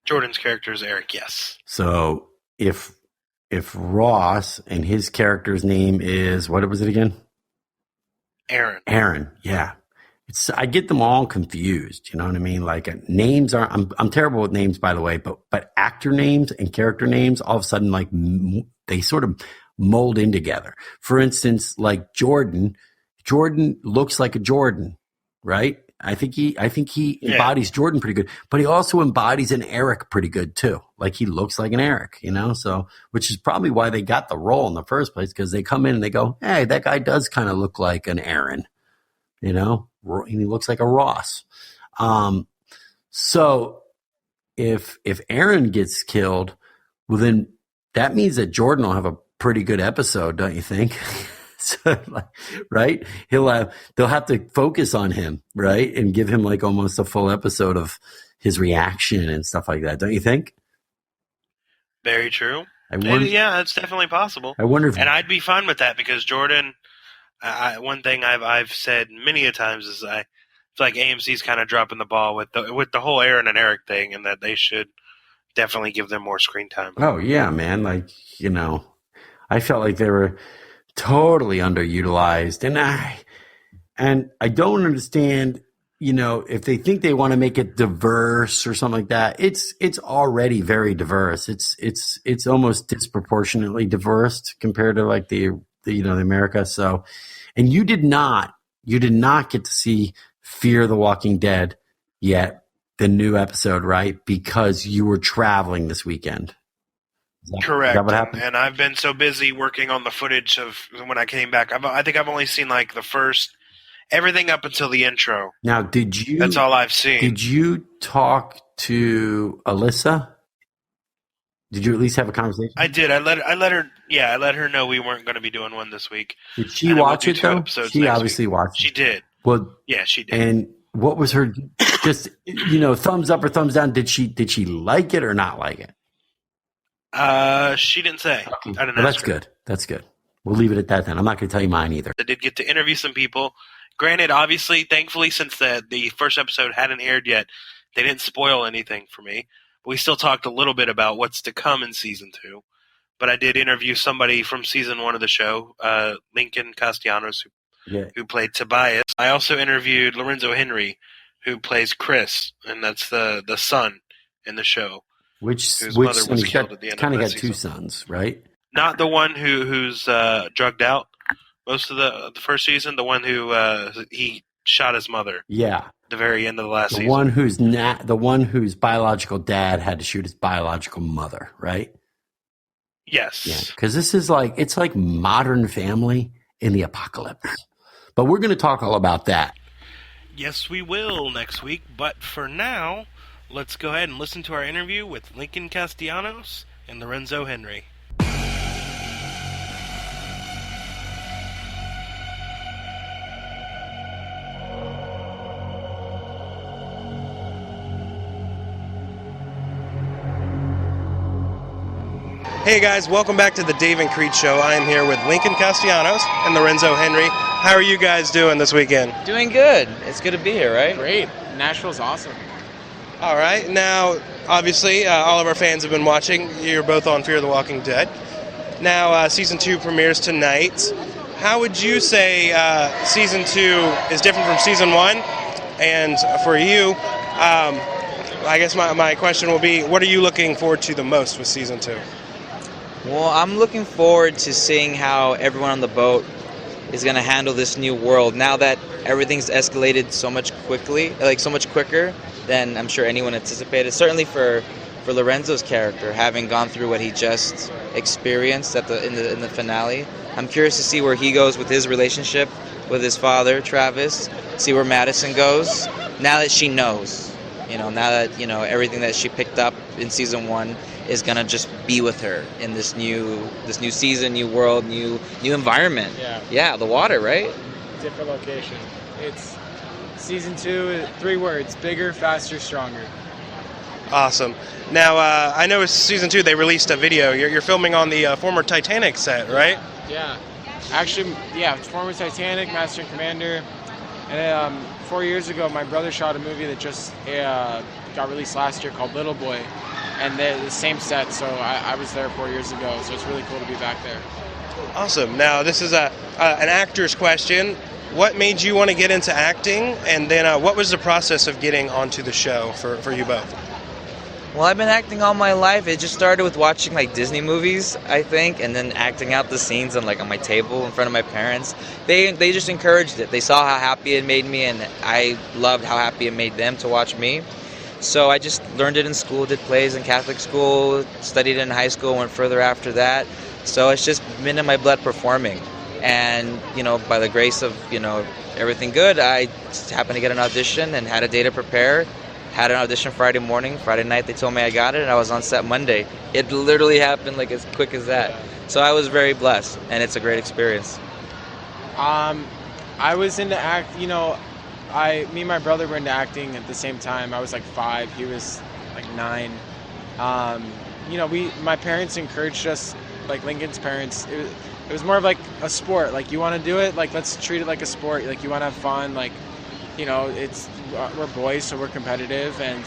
Jordan's character is Eric, yes. So if Ross and his character's name is, what was it again? Aaron, yeah. I get them all confused, you know what I mean? Like names are, I'm terrible with names, by the way, but actor names and character names, all of a sudden, like they sort of mold in together. For instance, like Jordan looks like a Jordan, right? I think he embodies Jordan pretty good, but he also embodies an Eric pretty good too. Like he looks like an Eric, so which is probably why they got the role in the first place, because they come in and they go, hey, that guy does kind of look like an Aaron, and he looks like a Ross. So if Aaron gets killed, well then that means that Jordan will have a pretty good episode, don't you think? So, right? They'll have to focus on him, right? And give him like almost a full episode of his reaction and stuff like that. Don't you think? Very true. Yeah, that's definitely possible. I wonder if, and I'd be fine with that, because Jordan, one thing I've said many a times is I feel like AMC's kind of dropping the ball with the whole Aaron and Eric thing, and that they should definitely give them more screen time. Oh yeah, man. Like, I felt like they were totally underutilized, and I don't understand, if they think they want to make it diverse or something like that. It's already very diverse. It's almost disproportionately diverse compared to like the America. So, and you did not get to see Fear the Walking Dead yet, the new episode, right? Because you were traveling this weekend. Correct. Is that what happened? And I've been so busy working on the footage of when I came back. I think I've only seen like the first, everything up until the intro. Now, that's all I've seen. Did you talk to Alyssa? Did you at least have a conversation? I did. I let her know we weren't going to be doing one this week. Did she watch it though? She obviously watched it. She did. Well, yeah, she did. And what was her just thumbs up or thumbs down? Did she like it or not like it? She didn't say. Okay. I didn't well, ask her. That's good. We'll leave it at that then. I'm not going to tell you mine either. I did get to interview some people. Granted, obviously, thankfully, since the first episode hadn't aired yet, they didn't spoil anything for me. But we still talked a little bit about what's to come in season 2. But I did interview somebody from season 1 of the show, Lincoln Castellanos, who played Tobias. I also interviewed Lorenzo Henrie, who plays Chris, and that's the son in the show. Whose mother was killed at the end kind of of that got season. 2 sons, right? Not the one who's drugged out most of the first season. The one who he shot his mother. Yeah, at the very end of the last season. The one whose biological dad had to shoot his biological mother, right? Yes. Yeah, because this is it's like Modern Family in the apocalypse. But we're going to talk all about that. Yes, we will next week. But for now, let's go ahead and listen to our interview with Lincoln Castellanos and Lorenzo Henrie. Hey guys, welcome back to the Dave and Creech Show. I am here with Lincoln Castellanos and Lorenzo Henrie. How are you guys doing this weekend? Doing good. It's good to be here, right? Great. Nashville's awesome. All right. Now, obviously, all of our fans have been watching. You're both on Fear the Walking Dead. Now, Season 2 premieres tonight. How would you say Season 2 is different from Season 1? And for you, I guess my question will be, what are you looking forward to the most with Season 2? Well, I'm looking forward to seeing how everyone on the boat is going to handle this new world now that everything's escalated so much quicker than I'm sure anyone anticipated. Certainly for Lorenzo's character, having gone through what he just experienced in the finale. I'm curious to see where he goes with his relationship with his father, Travis. See where Madison goes now that she knows. Now that everything that she picked up in season 1 is gonna just be with her in this new season, new world, new environment. Yeah, the water, right? Different location. It's season 2. 3 words: bigger, faster, stronger. Awesome. Now, I know it's Season 2, they released a video. You're filming on the former Titanic set, right? Yeah. Actually, former Titanic, Master and Commander. And 4 years ago, my brother shot a movie that just got released last year called Little Boy. And they're the same set, so I was there 4 years ago, so it's really cool to be back there. Awesome. Now, this is an actor's question. What made you want to get into acting, and then what was the process of getting onto the show for you both? Well, I've been acting all my life. It just started with watching like Disney movies, I think, and then acting out the scenes on my table in front of my parents. They just encouraged it. They saw how happy it made me, and I loved how happy it made them to watch me. So I just learned it in school, did plays in Catholic school, studied in high school, went further after that. So it's just been in my blood performing. And, by the grace of, everything good, I just happened to get an audition and had a day to prepare. Had an audition Friday morning. Friday night they told me I got it, and I was on set Monday. It literally happened as quick as that. So I was very blessed, and it's a great experience. I was into me and my brother were into acting at the same time. I was 5, he was 9. My parents encouraged us, Lincoln's parents. It was more of a sport. You want to do it, let's treat it like a sport. You want to have fun, we're boys, so we're competitive, and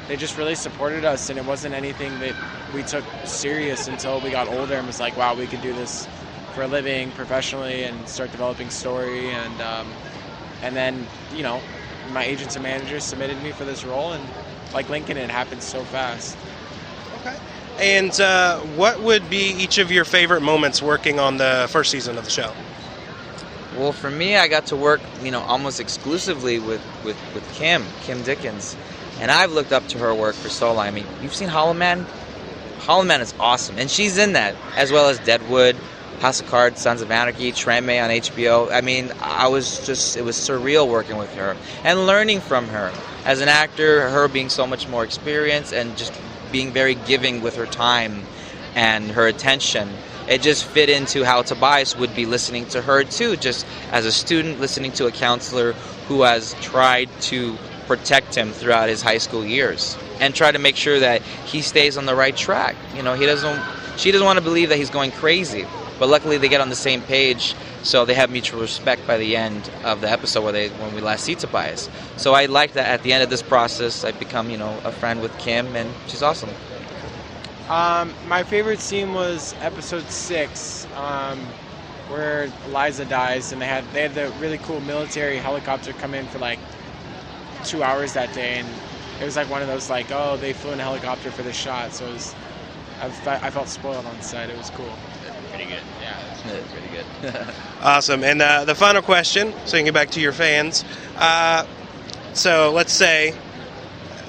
they just really supported us, and it wasn't anything that we took serious until we got older and was wow, we could do this for a living professionally and start developing story, and then my agents and managers submitted me for this role, and Lincoln, it happened so fast. Okay. And what would be each of your favorite moments working on the first season of the show? Well, for me, I got to work, almost exclusively with Kim Dickens. And I've looked up to her work for so long. I mean, you've seen Hollow Man? Hollow Man is awesome. And she's in that, as well as Deadwood, House of Cards, Sons of Anarchy, Treme on HBO. I mean, it was surreal working with her and learning from her. As an actor, her being so much more experienced and just being very giving with her time and her attention. It just fit into how Tobias would be listening to her too, just as a student listening to a counselor who has tried to protect him throughout his high school years and try to make sure that he stays on the right track. She doesn't want to believe that he's going crazy, but luckily they get on the same page, so they have mutual respect by the end of the episode when we last see Tobias. So I like that at the end of this process, I've become, a friend with Kim, and she's awesome. My favorite scene was episode 6, where Eliza dies, and they had the really cool military helicopter come in for 2 hours that day, and it was one of those they flew in a helicopter for this shot. So I felt spoiled on set. It was cool. Pretty good. Yeah, it's pretty good. Awesome. And the final question, so you can get back to your fans. So let's say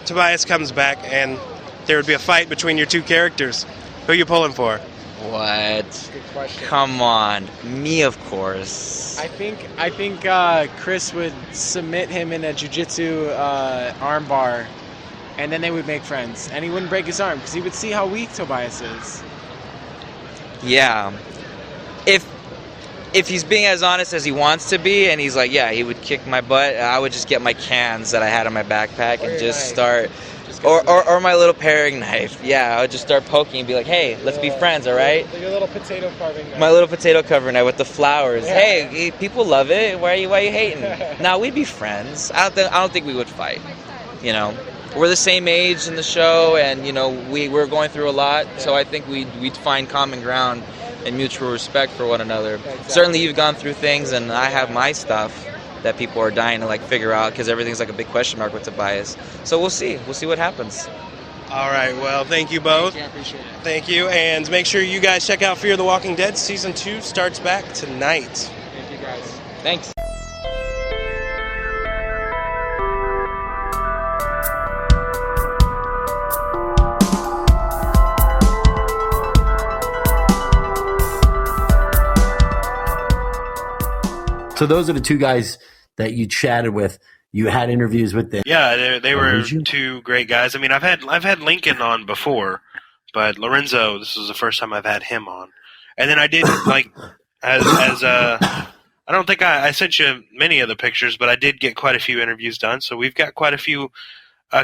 Tobias comes back and there would be a fight between your two characters. Who are you pulling for? What? Good question. Come on. Me, of course. I think Chris would submit him in a jiu-jitsu arm bar, and then they would make friends. And he wouldn't break his arm because he would see how weak Tobias is. Yeah. If he's being as honest as he wants to be, and he's he would kick my butt, I would just get my cans that I had in my backpack and just start... Or my little paring knife. Yeah, I would just start poking and be hey, let's be friends, all right? Your little potato carving knife. My little potato carving knife with the flowers. Yeah. Hey, people love it. Why are you hating? No, we'd be friends. I don't think we would fight. We're the same age in the show, and we're going through a lot. So I think we'd find common ground and mutual respect for one another. Exactly. Certainly, you've gone through things, and I have my stuff that people are dying to figure out, because everything's a big question mark with Tobias. So we'll see what happens. All right, well, thank you both. Thank you, I appreciate it. Thank you, and make sure you guys check out Fear the Walking Dead. Season 2 starts back tonight. Thank you, guys. Thanks. So those are the two guys that you chatted with. You had interviews with them. Yeah, they were two great guys. I mean, I've had Lincoln on before, but Lorenzo, this was the first time I've had him on. And then I did I don't think I sent you many of the pictures, but I did get quite a few interviews done. So we've got quite a few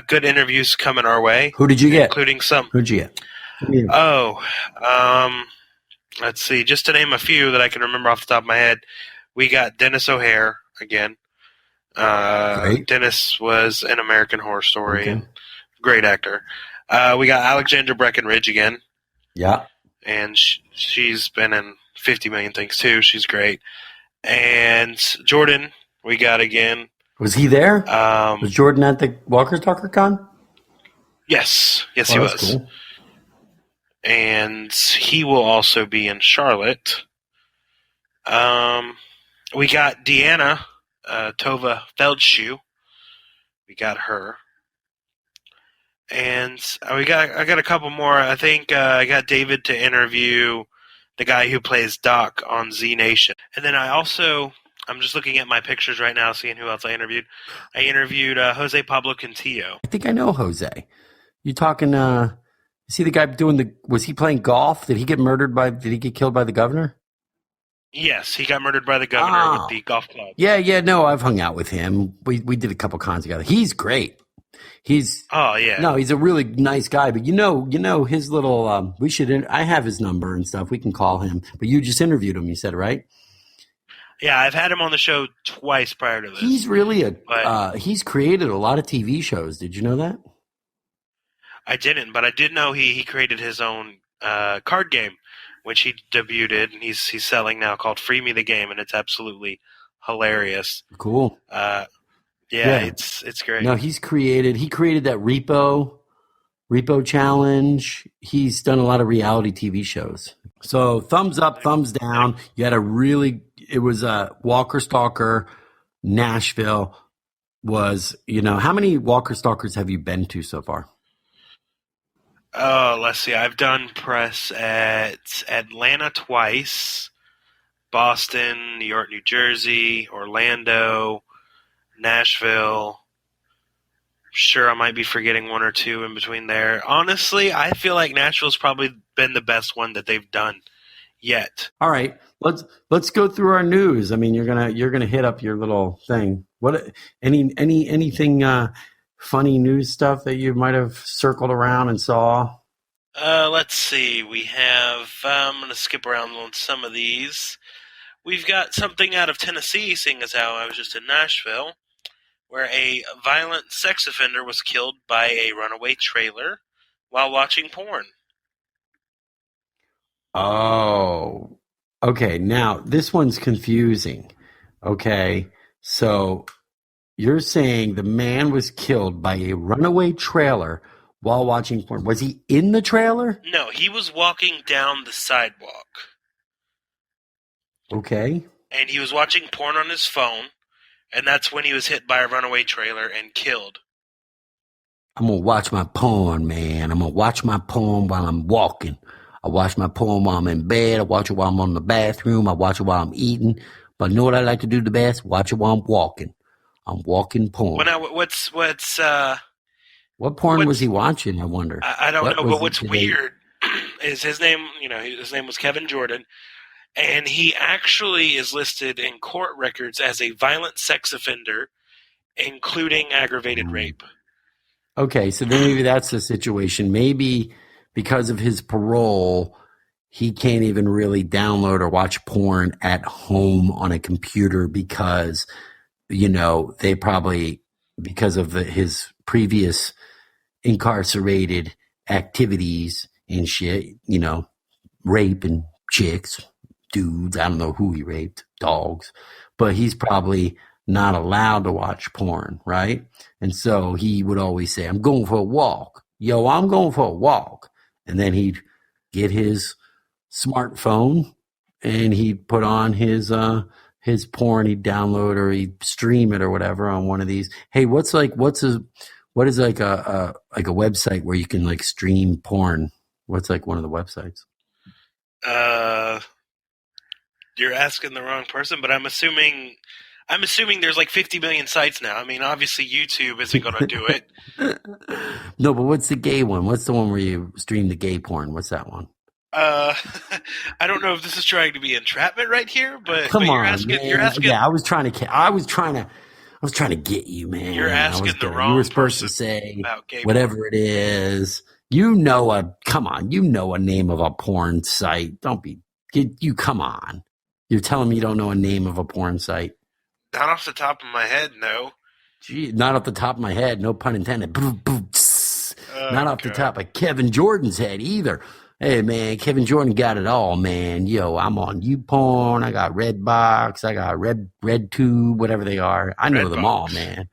good interviews coming our way. Who did you get? Including some. Who'd you get? Let's see, just to name a few that I can remember off the top of my head. We got Dennis O'Hare again. Dennis was in American Horror Story. Okay. Great actor. We got Alexandra Breckenridge again. Yeah. And she's been in 50 million things too. She's great. And Jordan, we got again. Was he there? Was Jordan at the Walker Stalker Con? Yes, he Oh, was. that's cool. And he will also be in Charlotte. We got Deanna Tova Feldshuh. We got her. And I got a couple more. I think I got David to interview the guy who plays Doc on Z Nation. And then I'm just looking at my pictures right now, seeing who else I interviewed. I interviewed Jose Pablo Cantillo. I think I know Jose. You talking? You see the guy was he playing golf? Did he get killed by the governor? Yes, he got murdered by the governor with the golf club. Yeah. No, I've hung out with him. We did a couple cons together. He's great. He's a really nice guy. But you know his little. I have his number and stuff. We can call him. But you just interviewed him. You said, right? Yeah, I've had him on the show twice prior to this. He's really he's created a lot of TV shows. Did you know that? I didn't, but I did know he created his own card game, which he debuted, and he's selling now, called Free Me the Game, and it's absolutely hilarious. Cool. Yeah, it's great. No, he created that Repo Challenge. He's done a lot of reality TV shows. So thumbs up, thumbs down. You had it was Walker Stalker, Nashville was, how many Walker Stalkers have you been to so far? Let's see. I've done press at Atlanta twice, Boston, New York, New Jersey, Orlando, Nashville. Sure, I might be forgetting one or two in between there. Honestly, I feel like Nashville's probably been the best one that they've done yet. All right, let's go through our news. I mean, you're gonna hit up your little thing. What anything funny news stuff that you might have circled around and saw? Let's see. We have. I'm gonna skip around on some of these. We've got something out of Tennessee, seeing as how I was just in Nashville, where a violent sex offender was killed by a runaway trailer while watching porn. Oh, okay. Now, this one's confusing. Okay, so you're saying the man was killed by a runaway trailer while watching porn. Was he in the trailer? No, he was walking down the sidewalk. Okay. And he was watching porn on his phone. And that's when he was hit by a runaway trailer and killed. I'm going to watch my porn, man. I'm going to watch my porn while I'm walking. I watch my porn while I'm in bed. I watch it while I'm on the bathroom. I watch it while I'm eating. But you know what I like to do the best? Watch it while I'm walking. I'm walking porn. Well, now, what porn was he watching, I wonder? I don't know, but what's weird is his name, his name was Kevin Jordan. And he actually is listed in court records as a violent sex offender, including aggravated rape. Okay, so then maybe that's the situation. Maybe because of his parole, he can't even really download or watch porn at home on a computer because, they probably, because of his previous incarcerated activities and shit, rape and chicks, dudes, I don't know who he raped, dogs, but he's probably not allowed to watch porn, right? And so he would always say, I'm going for a walk. Yo, I'm going for a walk. And then he'd get his smartphone and he'd put on his porn, he'd download or he'd stream it or whatever on one of these. Hey, what is like a website where you can like stream porn? What's like one of the websites? You're asking the wrong person, but I'm assuming there's like 50 million sites now. I mean, obviously YouTube isn't going to do it. No, but what's the gay one? What's the one where you stream the gay porn? What's that one? I don't know if this is trying to be entrapment right here, but come on, man. You're asking. Yeah, I was trying to get you, man. You're asking the wrong. You were supposed to say whatever it is. Come on, you know a name of a porn site. Come on. You're telling me you don't know a name of a porn site? Not off the top of my head, no. Gee, not off the top of my head, no pun intended. Not off the top of Kevin Jordan's head either. Hey, man, Kevin Jordan got it all, man. Yo, I'm on YouPorn. I got Redbox. I got RedTube, whatever they are. I know them all, man.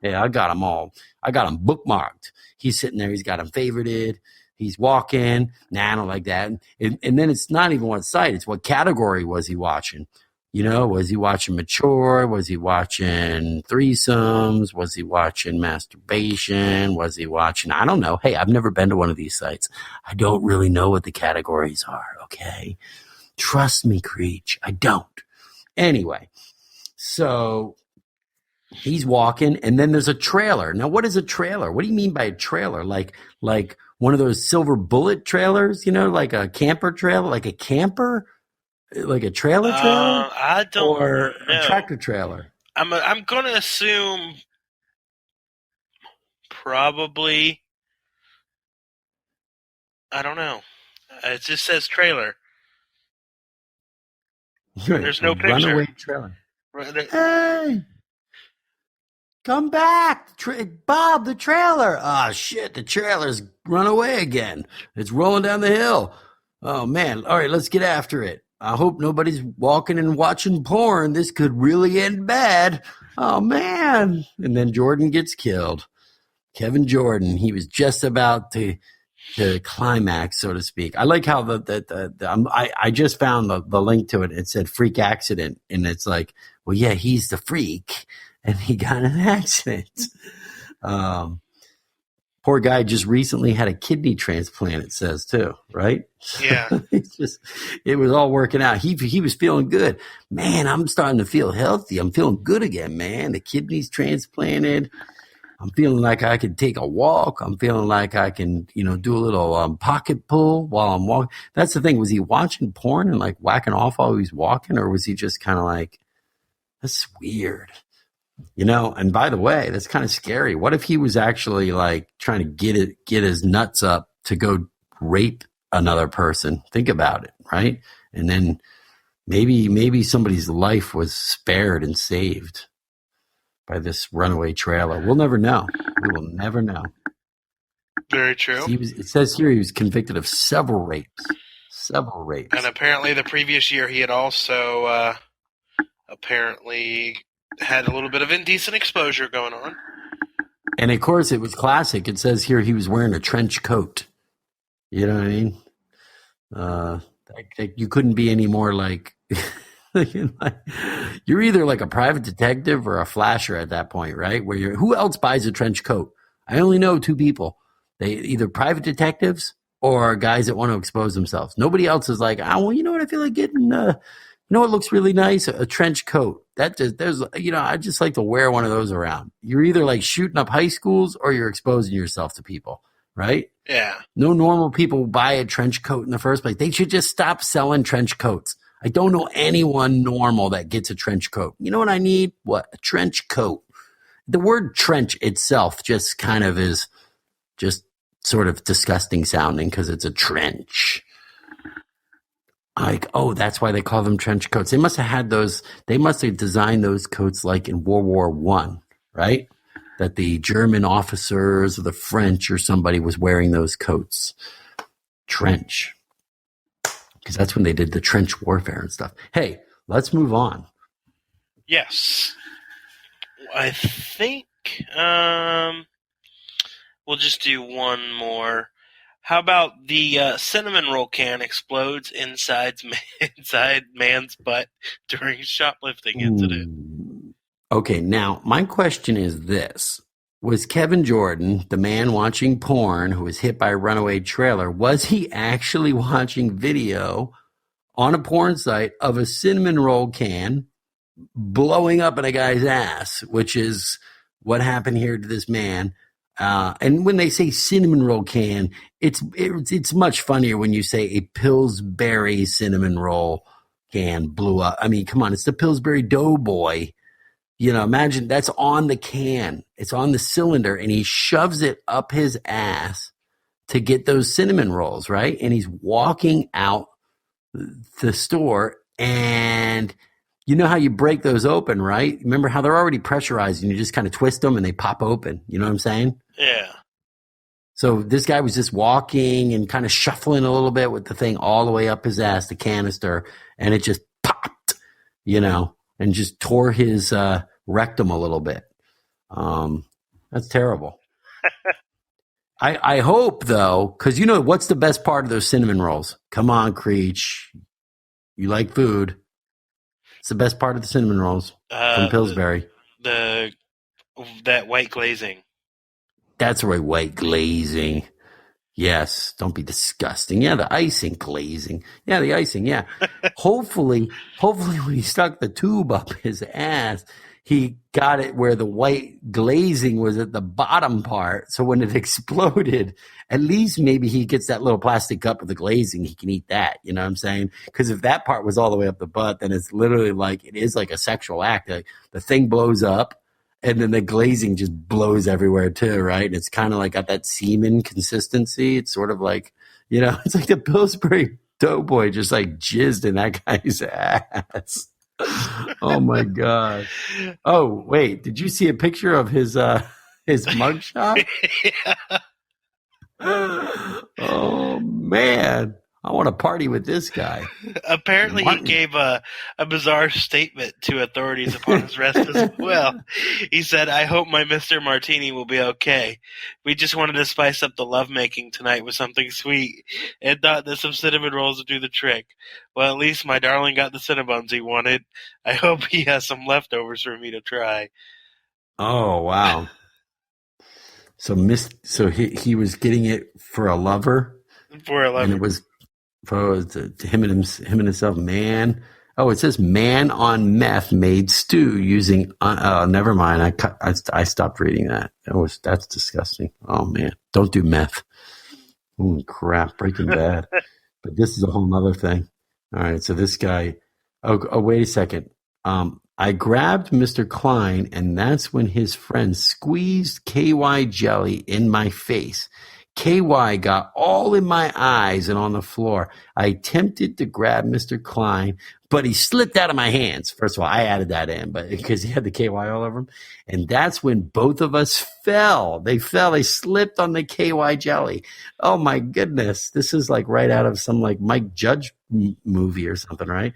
Yeah, I got them all. I got them bookmarked. he's sitting there. He's got him favorited. He's walking. Nah, I don't like that. And then it's not even what site. It's what category was he watching? Was he watching mature? Was he watching threesomes? Was he watching masturbation? Was he watching, I don't know. Hey, I've never been to one of these sites. I don't really know what the categories are, okay? Trust me, Creech, I don't. Anyway, so he's walking, and then there's a trailer. Now, what is a trailer? What do you mean by a trailer? Like one of those silver bullet trailers, like a camper trailer, like a camper? Like a trailer? I don't or know. A tractor trailer? I'm gonna assume probably. I don't know. It just says trailer. Right. There's no picture. Runaway trailer. Hey, come back, Bob. The trailer. Ah, shit. The trailer's run away again. It's rolling down the hill. Oh man. All right, let's get after it. I hope nobody's walking and watching porn. This could really end bad. Oh, man. And then Jordan gets killed. Kevin Jordan. He was just about to climax, so to speak. I like how I just found the link to it. It said freak accident. And it's like, well, yeah, he's the freak. And he got in an accident. Poor guy just recently had a kidney transplant, it says, too, right? Yeah. It was all working out. He was feeling good. Man, I'm starting to feel healthy. I'm feeling good again, man. The kidney's transplanted. I'm feeling like I can take a walk. I'm feeling like I can, do a little pocket pull while I'm walking. That's the thing. Was he watching porn and like whacking off while he was walking? Or was he just kind of like, that's weird? And by the way, that's kind of scary. What if he was actually like trying to get his nuts up to go rape another person? Think about it, right? And then maybe somebody's life was spared and saved by this runaway trailer. We'll never know. We will never know. Very true. It says here he was convicted of several rapes. And apparently the previous year he had also apparently had a little bit of indecent exposure going on. And of course it was classic. It says here he was wearing a trench coat. You know what I mean? You couldn't be any more like you're either like a private detective or a flasher at that point, right? Who else buys a trench coat? I only know two people. They either private detectives or guys that want to expose themselves. Nobody else is like, well, you know what? I feel like getting, what looks really nice? A trench coat. I just like to wear one of those around. You're either like shooting up high schools or you're exposing yourself to people, right? Yeah. No normal people buy a trench coat in the first place. They should just stop selling trench coats. I don't know anyone normal that gets a trench coat. You know what I need? What? A trench coat. The word trench itself just kind of is just sort of disgusting sounding because it's a trench. Like, oh, that's why they call them trench coats. They must have had those. They must have designed those coats like in World War I, right? That the German officers or the French or somebody was wearing those coats. Trench. Because that's when they did the trench warfare and stuff. Hey, let's move on. Yes. I think we'll just do one more. How about the cinnamon roll can explodes inside man's butt during shoplifting incident? Okay, now my question is this. Was Kevin Jordan, the man watching porn who was hit by a runaway trailer, was he actually watching video on a porn site of a cinnamon roll can blowing up in a guy's ass, which is what happened here to this man? And when they say cinnamon roll can, it's much funnier when you say a Pillsbury cinnamon roll can blew up. I mean, come on, it's the Pillsbury Doughboy. Imagine that's on the can. It's on the cylinder, and he shoves it up his ass to get those cinnamon rolls, right? And he's walking out the store, and you know how you break those open, right? Remember how they're already pressurized, and you just kind of twist them, and they pop open. You know what I'm saying? Yeah. So this guy was just walking and kind of shuffling a little bit with the thing all the way up his ass, the canister, and it just popped, and just tore his rectum a little bit. That's terrible. I hope though, because what's the best part of those cinnamon rolls? Come on, Creech. You like food. It's the best part of the cinnamon rolls from Pillsbury. That white glazing. That's right, white glazing. Yes, don't be disgusting. Yeah, the icing glazing. Yeah, the icing, yeah. Hopefully when he stuck the tube up his ass, he got it where the white glazing was at the bottom part. So when it exploded, at least maybe he gets that little plastic cup of the glazing. He can eat that. You know what I'm saying? Because if that part was all the way up the butt, then it's literally it is like a sexual act. Like the thing blows up. And then the glazing just blows everywhere too, right? And it's kind of like got that semen consistency. It's sort of like, it's like the Pillsbury Doughboy just like jizzed in that guy's ass. Oh my God. Oh, wait, did you see a picture of his mugshot? Oh man. I want to party with this guy. Apparently, he gave a bizarre statement to authorities upon his arrest as well. He said, "I hope my Mr. Martini will be okay. We just wanted to spice up the lovemaking tonight with something sweet and thought that some cinnamon rolls would do the trick. Well, at least my darling got the Cinnabons he wanted. I hope he has some leftovers for me to try." Oh, wow. So he was getting it for a lover? For a lover. And it was... to him and himself, man. Oh, it says man on meth made stew using. Never mind. I stopped reading that. That's disgusting. Oh man, don't do meth. Oh crap, Breaking Bad. But this is a whole nother thing. All right, so this guy. Oh, wait a second. I grabbed Mr. Klein, and that's when his friend squeezed KY jelly in my face. KY got all in my eyes and on the floor. I attempted to grab Mr. Klein, but he slipped out of my hands. First of all, I added that in, but because he had the KY all over him. And that's when both of us fell. They slipped on the KY jelly. Oh my goodness. This is like right out of some like Mike Judge movie or something, right?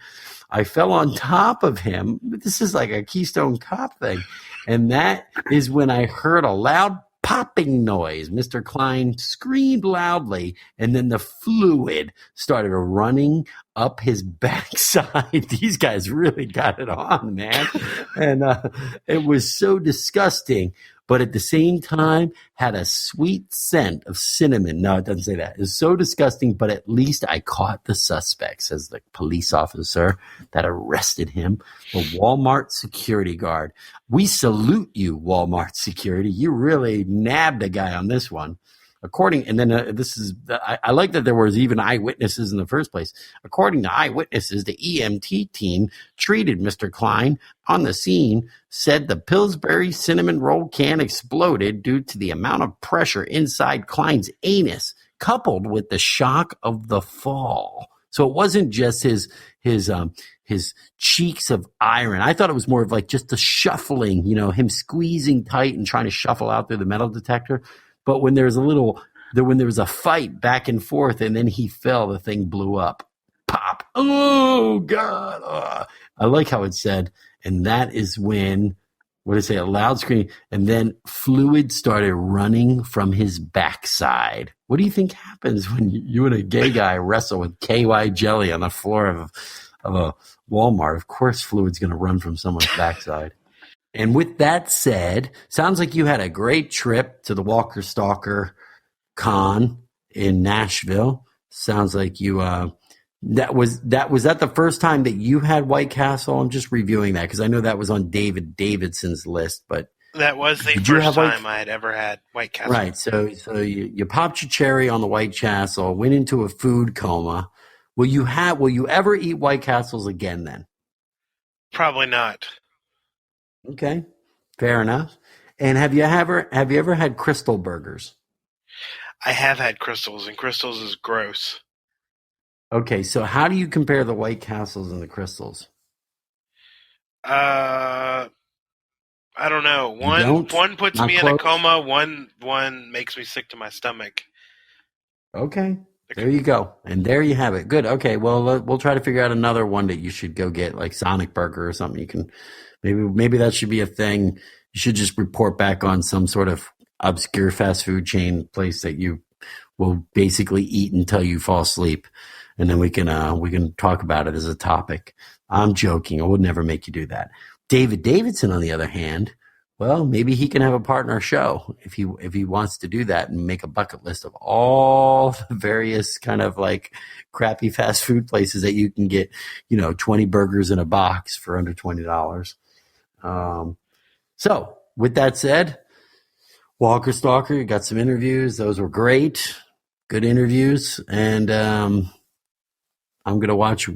I fell on top of him. This is like a Keystone Cop thing. And that is when I heard a loud popping noise. Mr. Klein screamed loudly, and then the fluid started running up his backside. These guys really got it on, man. And it was so disgusting, but at the same time had a sweet scent of cinnamon. No, it doesn't say that. It was so disgusting, but at least I caught the suspect, says the police officer that arrested him, the Walmart security guard. We salute you, Walmart security. You really nabbed a guy on this one. I like that there was even eyewitnesses in the first place. According to eyewitnesses, the EMT team treated Mr. Klein on the scene, said the Pillsbury cinnamon roll can exploded due to the amount of pressure inside Klein's anus, coupled with the shock of the fall. So it wasn't just his cheeks of iron. I thought it was more of like just the shuffling, him squeezing tight and trying to shuffle out through the metal detector. But when there was a fight back and forth and then he fell, the thing blew up. Pop. Oh, God. I like how it said, and that is when, what did it say, a loud scream, and then fluid started running from his backside. What do you think happens when you and a gay guy wrestle with KY jelly on the floor of a Walmart? Of course fluid's going to run from someone's backside. And with that said, sounds like you had a great trip to the Walker Stalker Con in Nashville. Sounds like you was that the first time that you had White Castle? I'm just reviewing that because I know that was on David Davidson's list, but that was the first time I had ever had White Castle. Right. So you popped your cherry on the White Castle, went into a food coma. Will you ever eat White Castles again then? Probably not. Okay, fair enough. And have you ever had Crystal Burgers? I have had Crystals, and Crystals is gross. Okay, so how do you compare the White Castles and the Crystals? I don't know. One puts me in a coma. One makes me sick to my stomach. Okay, there you go, and there you have it. Good. Okay, well we'll try to figure out another one that you should go get, like Sonic Burger or something. You can maybe that should be a thing. You should just report back on some sort of obscure fast food chain place that you will basically eat until you fall asleep, and then we can talk about it as a topic. I'm joking. I would never make you do that. David Davidson, on the other hand, well, maybe he can have a partner show if he wants to do that and make a bucket list of all the various kind of like crappy fast food places that you can get, 20 burgers in a box for under $20. So with that said, Walker Stalker, you got some interviews. Those were great. Good interviews. And I'm going to watch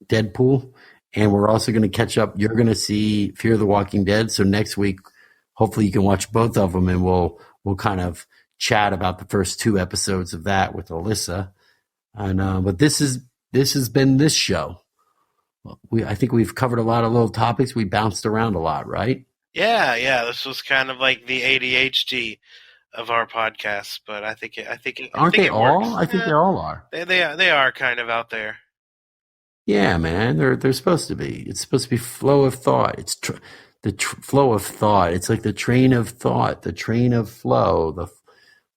Deadpool. And we're also going to catch up. You're going to see Fear the Walking Dead. So next week, hopefully you can watch both of them, and we'll kind of chat about the first 2 episodes of that with Alyssa. And but this has been this show. I think we've covered a lot of little topics. We bounced around a lot, right? Yeah. This was kind of like the ADHD of our podcast, but I think Aren't they all? Works. I think they all are. They are kind of out there. Yeah, man. They're supposed to be. It's supposed to be flow of thought. It's flow of thought. It's like the train of thought, the train of flow,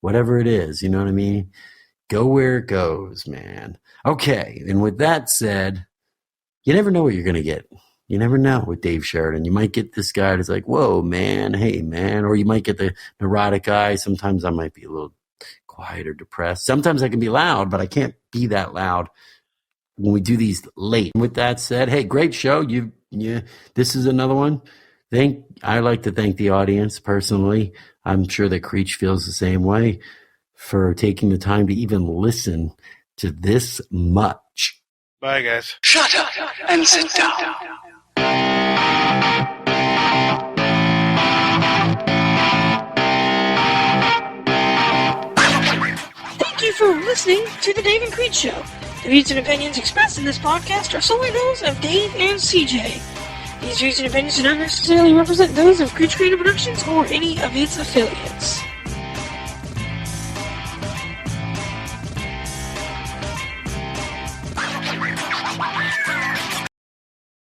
whatever it is. You know what I mean? Go where it goes, man. Okay. And with that said, you never know what you're going to get. You never know with Dave Sheridan. You might get this guy that's like, whoa, man, hey, man. Or you might get the neurotic guy. Sometimes I might be a little quiet or depressed. Sometimes I can be loud, but I can't be that loud when we do these late. With that said, hey, great show. This is another one. I like to thank the audience personally. I'm sure that Creech feels the same way for taking the time to even listen to this much. Bye, guys. Shut up and sit down. Thank you for listening to The Dave and Creech Show. The views and opinions expressed in this podcast are solely those of Dave and CJ. These views and opinions do not necessarily represent those of Creech Creative Productions or any of its affiliates.